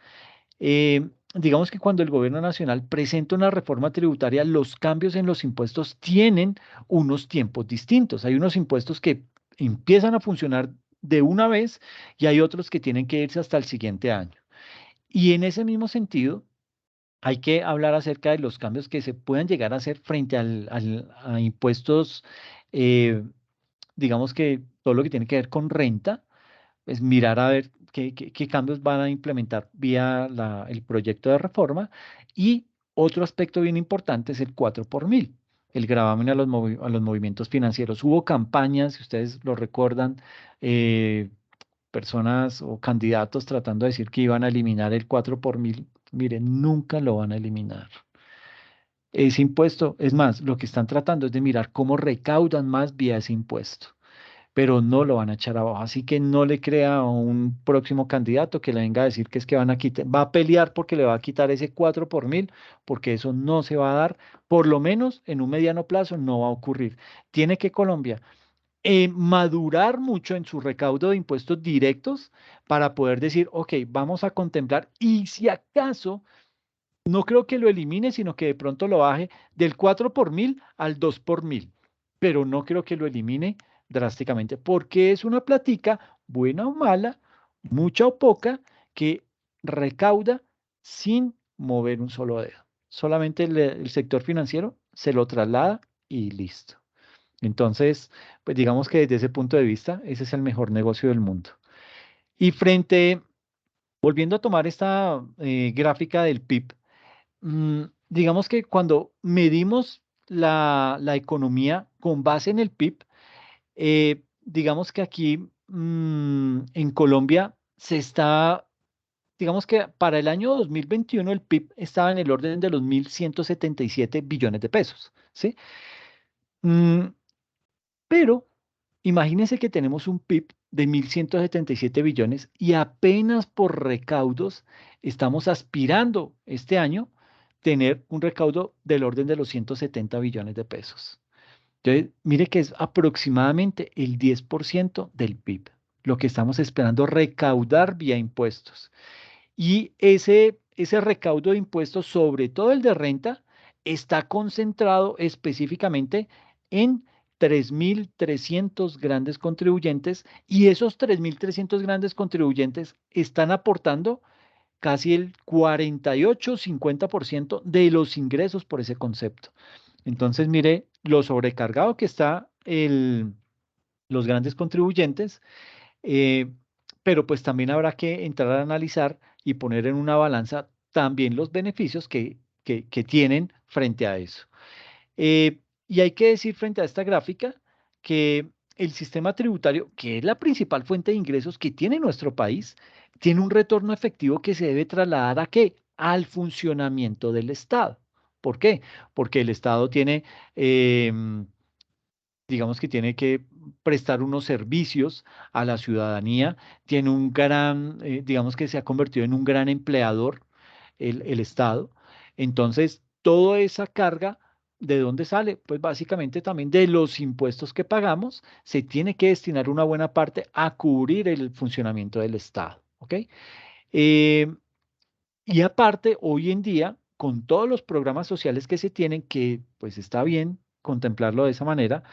Digamos que cuando el gobierno nacional presenta una reforma tributaria, los cambios en los impuestos tienen unos tiempos distintos. Hay unos impuestos que empiezan a funcionar de una vez y hay otros que tienen que irse hasta el siguiente año. Y en ese mismo sentido, hay que hablar acerca de los cambios que se puedan llegar a hacer frente a impuestos, digamos que todo lo que tiene que ver con renta, pues mirar a ver qué cambios van a implementar vía el proyecto de reforma. Y otro aspecto bien importante es el 4 por mil, el gravamen a los movimientos financieros. Hubo campañas, si ustedes lo recuerdan, eh, personas o candidatos tratando de decir que iban a eliminar el 4 por mil. Miren, nunca lo van a eliminar. Ese impuesto, es más, lo que están tratando es de mirar cómo recaudan más vía ese impuesto, pero no lo van a echar abajo. Así que no le crea a un próximo candidato que le venga a decir que es que van a quitar, va a pelear porque le va a quitar ese 4 por mil, porque eso no se va a dar, por lo menos en un mediano plazo no va a ocurrir. Tiene que Colombia madurar mucho en su recaudo de impuestos directos para poder decir, ok, vamos a contemplar y si acaso no creo que lo elimine, sino que de pronto lo baje del 4 por mil al 2 por mil, pero no creo que lo elimine drásticamente, porque es una platica, buena o mala, mucha o poca, que recauda sin mover un solo dedo. Solamente el sector financiero se lo traslada y listo. Entonces, pues digamos que desde ese punto de vista, ese es el mejor negocio del mundo. Y volviendo a tomar esta gráfica del PIB, digamos que cuando medimos la economía con base en el PIB, digamos que aquí en Colombia digamos que para el año 2021 el PIB estaba en el orden de los 1.177 billones de pesos, ¿sí? Mm, pero imagínense que tenemos un PIB de 1.177 billones y apenas por recaudos estamos aspirando este año tener un recaudo del orden de los 170 billones de pesos. Entonces, mire que es aproximadamente el 10% del PIB, lo que estamos esperando recaudar vía impuestos. Y ese recaudo de impuestos, sobre todo el de renta, está concentrado específicamente en 3.300 grandes contribuyentes y esos 3.300 grandes contribuyentes están aportando casi el 48-50% de los ingresos por ese concepto. Entonces, mire lo sobrecargado que está los grandes contribuyentes, eh, pero pues también habrá que entrar a analizar y poner en una balanza también los beneficios que tienen frente a eso. Y hay que decir frente a esta gráfica que el sistema tributario, que es la principal fuente de ingresos que tiene nuestro país, tiene un retorno efectivo que se debe trasladar ¿a qué? Al funcionamiento del Estado. ¿Por qué? Porque el Estado tiene, digamos que tiene que prestar unos servicios a la ciudadanía, tiene digamos que se ha convertido en un gran empleador el Estado. Entonces, toda esa carga, ¿de dónde sale? Pues básicamente también de los impuestos que pagamos, se tiene que destinar una buena parte a cubrir el funcionamiento del Estado, ¿ok? Eh, y aparte, hoy en día, con todos los programas sociales que se tienen, que pues está bien contemplarlo de esa manera,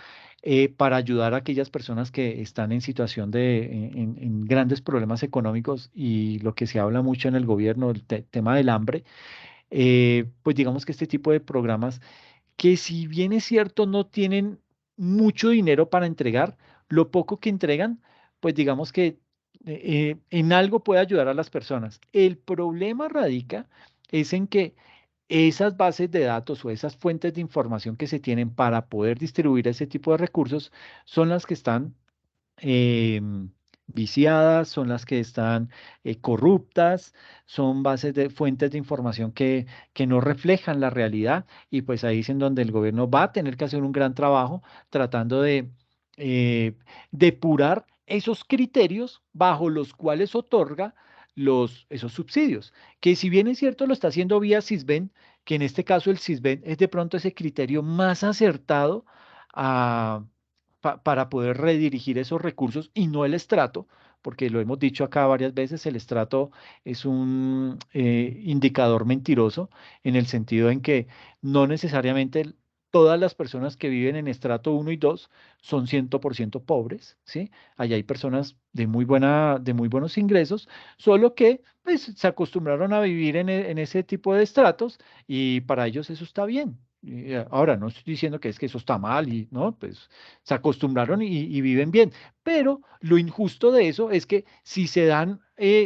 para ayudar a aquellas personas que están en situación en grandes problemas económicos y lo que se habla mucho en el gobierno, el tema del hambre, pues digamos que este tipo de programas que si bien es cierto no tienen mucho dinero para entregar, lo poco que entregan, pues digamos que en algo puede ayudar a las personas. El problema radica es en que esas bases de datos o esas fuentes de información que se tienen para poder distribuir ese tipo de recursos son las que están viciadas, son las que están corruptas, son bases de fuentes de información que no reflejan la realidad y pues ahí es en donde el gobierno va a tener que hacer un gran trabajo tratando de depurar esos criterios bajo los cuales otorga esos subsidios, que si bien es cierto lo está haciendo vía Sisbén, que en este caso el Sisbén es de pronto ese criterio más acertado para poder redirigir esos recursos y no el estrato, porque lo hemos dicho acá varias veces, el estrato es un indicador mentiroso en el sentido en que no necesariamente todas las personas que viven en estrato 1 y 2 son 100% pobres, ¿sí? Allá hay personas de muy buenos ingresos, solo que pues, se acostumbraron a vivir en ese tipo de estratos y para ellos eso está bien. Ahora, no estoy diciendo que es que eso está mal y no, pues se acostumbraron y viven bien. Pero lo injusto de eso es que si se dan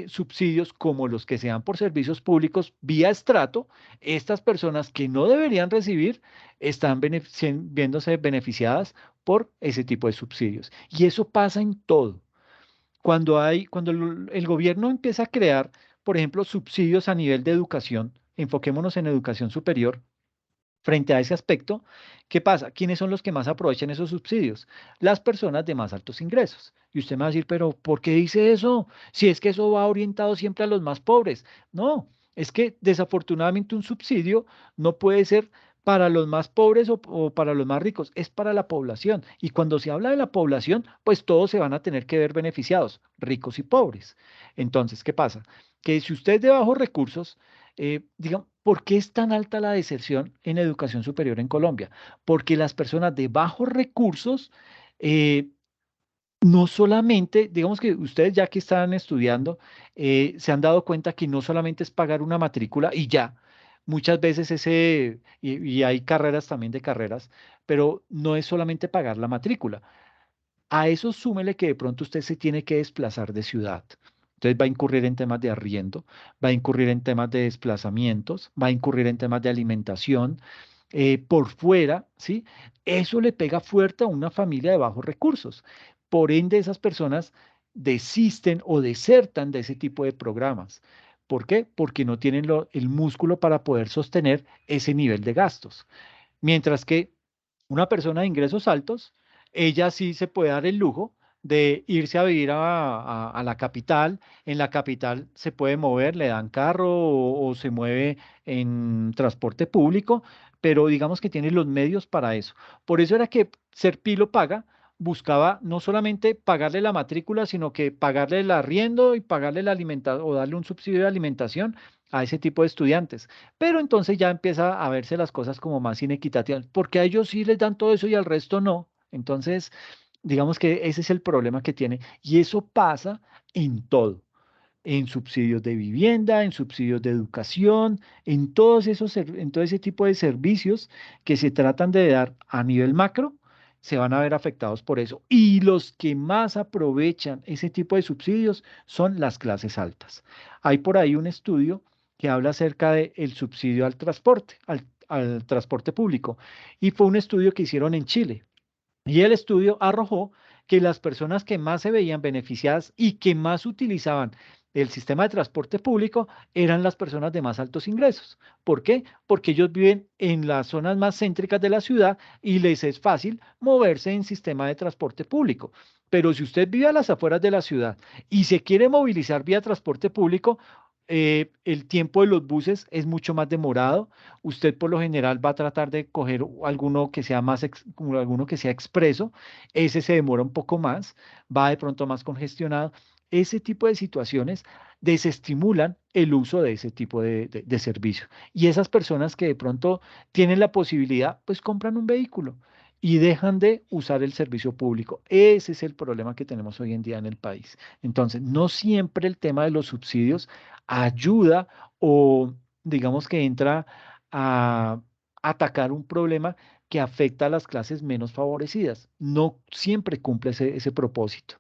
subsidios como los que se dan por servicios públicos vía estrato, estas personas que no deberían recibir están viéndose beneficiadas por ese tipo de subsidios. Y eso pasa en todo. Cuando el gobierno empieza a crear, por ejemplo, subsidios a nivel de educación, enfoquémonos en educación superior. Frente a ese aspecto, ¿qué pasa? ¿Quiénes son los que más aprovechan esos subsidios? Las personas de más altos ingresos. Y usted me va a decir, pero ¿por qué dice eso? Si es que eso va orientado siempre a los más pobres. No, es que desafortunadamente un subsidio no puede ser para los más pobres o para los más ricos, es para la población. Y cuando se habla de la población, pues todos se van a tener que ver beneficiados, ricos y pobres. Entonces, ¿qué pasa? Que si usted es de bajos recursos, digamos, ¿por qué es tan alta la deserción en educación superior en Colombia? Porque las personas de bajos recursos, eh, no solamente, digamos que ustedes ya que están estudiando, se han dado cuenta que no solamente es pagar una matrícula y ya. Muchas veces y hay carreras también de carreras, pero no es solamente pagar la matrícula. A eso súmele que de pronto usted se tiene que desplazar de ciudad. Entonces va a incurrir en temas de arriendo, va a incurrir en temas de desplazamientos, va a incurrir en temas de alimentación, por fuera, ¿sí? Eso le pega fuerte a una familia de bajos recursos. Por ende, esas personas desisten o desertan de ese tipo de programas. ¿Por qué? Porque no tienen el músculo para poder sostener ese nivel de gastos. Mientras que una persona de ingresos altos, ella sí se puede dar el lujo de irse a vivir a la capital. En la capital se puede mover, le dan carro o se mueve en transporte público, pero digamos que tiene los medios para eso. Por eso era que Serpilo Paga buscaba no solamente pagarle la matrícula, sino que pagarle el arriendo y pagarle la alimentación o darle un subsidio de alimentación a ese tipo de estudiantes. Pero entonces ya empieza a verse las cosas como más inequitativas, porque a ellos sí les dan todo eso y al resto no. Entonces, digamos que ese es el problema que tiene. Y eso pasa en todo, en subsidios de vivienda, en subsidios de educación, en todos en todo ese tipo de servicios que se tratan de dar a nivel macro, se van a ver afectados por eso. Y los que más aprovechan ese tipo de subsidios son las clases altas. Hay por ahí un estudio que habla acerca del subsidio al transporte, al transporte público, y fue un estudio que hicieron en Chile. Y el estudio arrojó que las personas que más se veían beneficiadas y que más utilizaban el sistema de transporte público eran las personas de más altos ingresos. ¿Por qué? Porque ellos viven en las zonas más céntricas de la ciudad y les es fácil moverse en sistema de transporte público. Pero si usted vive a las afueras de la ciudad y se quiere movilizar vía transporte público, el tiempo de los buses es mucho más demorado. Usted por lo general va a tratar de coger alguno que sea alguno que sea expreso. Ese se demora un poco más, va de pronto más congestionado. Ese tipo de situaciones desestimulan el uso de ese tipo de servicio. Y esas personas que de pronto tienen la posibilidad, pues compran un vehículo y dejan de usar el servicio público. Ese es el problema que tenemos hoy en día en el país. Entonces, no siempre el tema de los subsidios ayuda o digamos que entra a atacar un problema que afecta a las clases menos favorecidas. No siempre cumple ese propósito.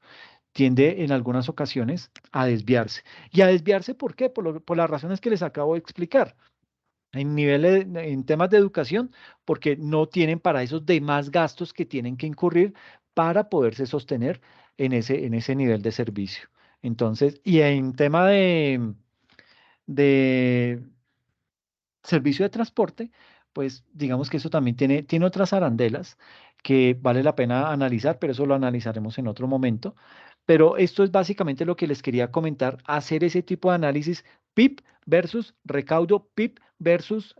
Tiende en algunas ocasiones a desviarse. ¿Y a desviarse por qué? Por las razones que les acabo de explicar. En temas de educación, porque no tienen para esos demás gastos que tienen que incurrir para poderse sostener en ese nivel de servicio. Entonces, y en tema de servicio de transporte, pues digamos que eso también tiene otras arandelas que vale la pena analizar, pero eso lo analizaremos en otro momento. Pero esto es básicamente lo que les quería comentar, hacer ese tipo de análisis PIB versus recaudo, PIB versus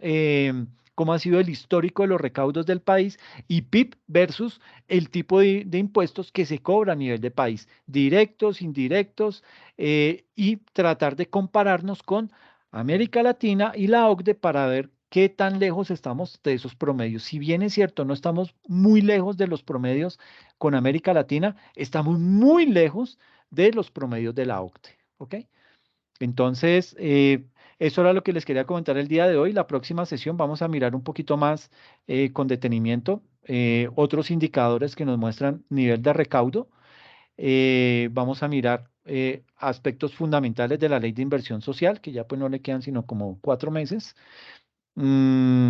cómo ha sido el histórico de los recaudos del país y PIB versus el tipo de impuestos que se cobra a nivel de país, directos, indirectos, y tratar de compararnos con América Latina y la OCDE para ver qué tan lejos estamos de esos promedios. Si bien es cierto, no estamos muy lejos de los promedios con América Latina, estamos muy lejos de los promedios de la OCDE. ¿Ok? Entonces, eso era lo que les quería comentar el día de hoy. La próxima sesión vamos a mirar un poquito más con detenimiento otros indicadores que nos muestran nivel de recaudo. Vamos a mirar aspectos fundamentales de la ley de inversión social, que ya pues no le quedan sino como 4 meses.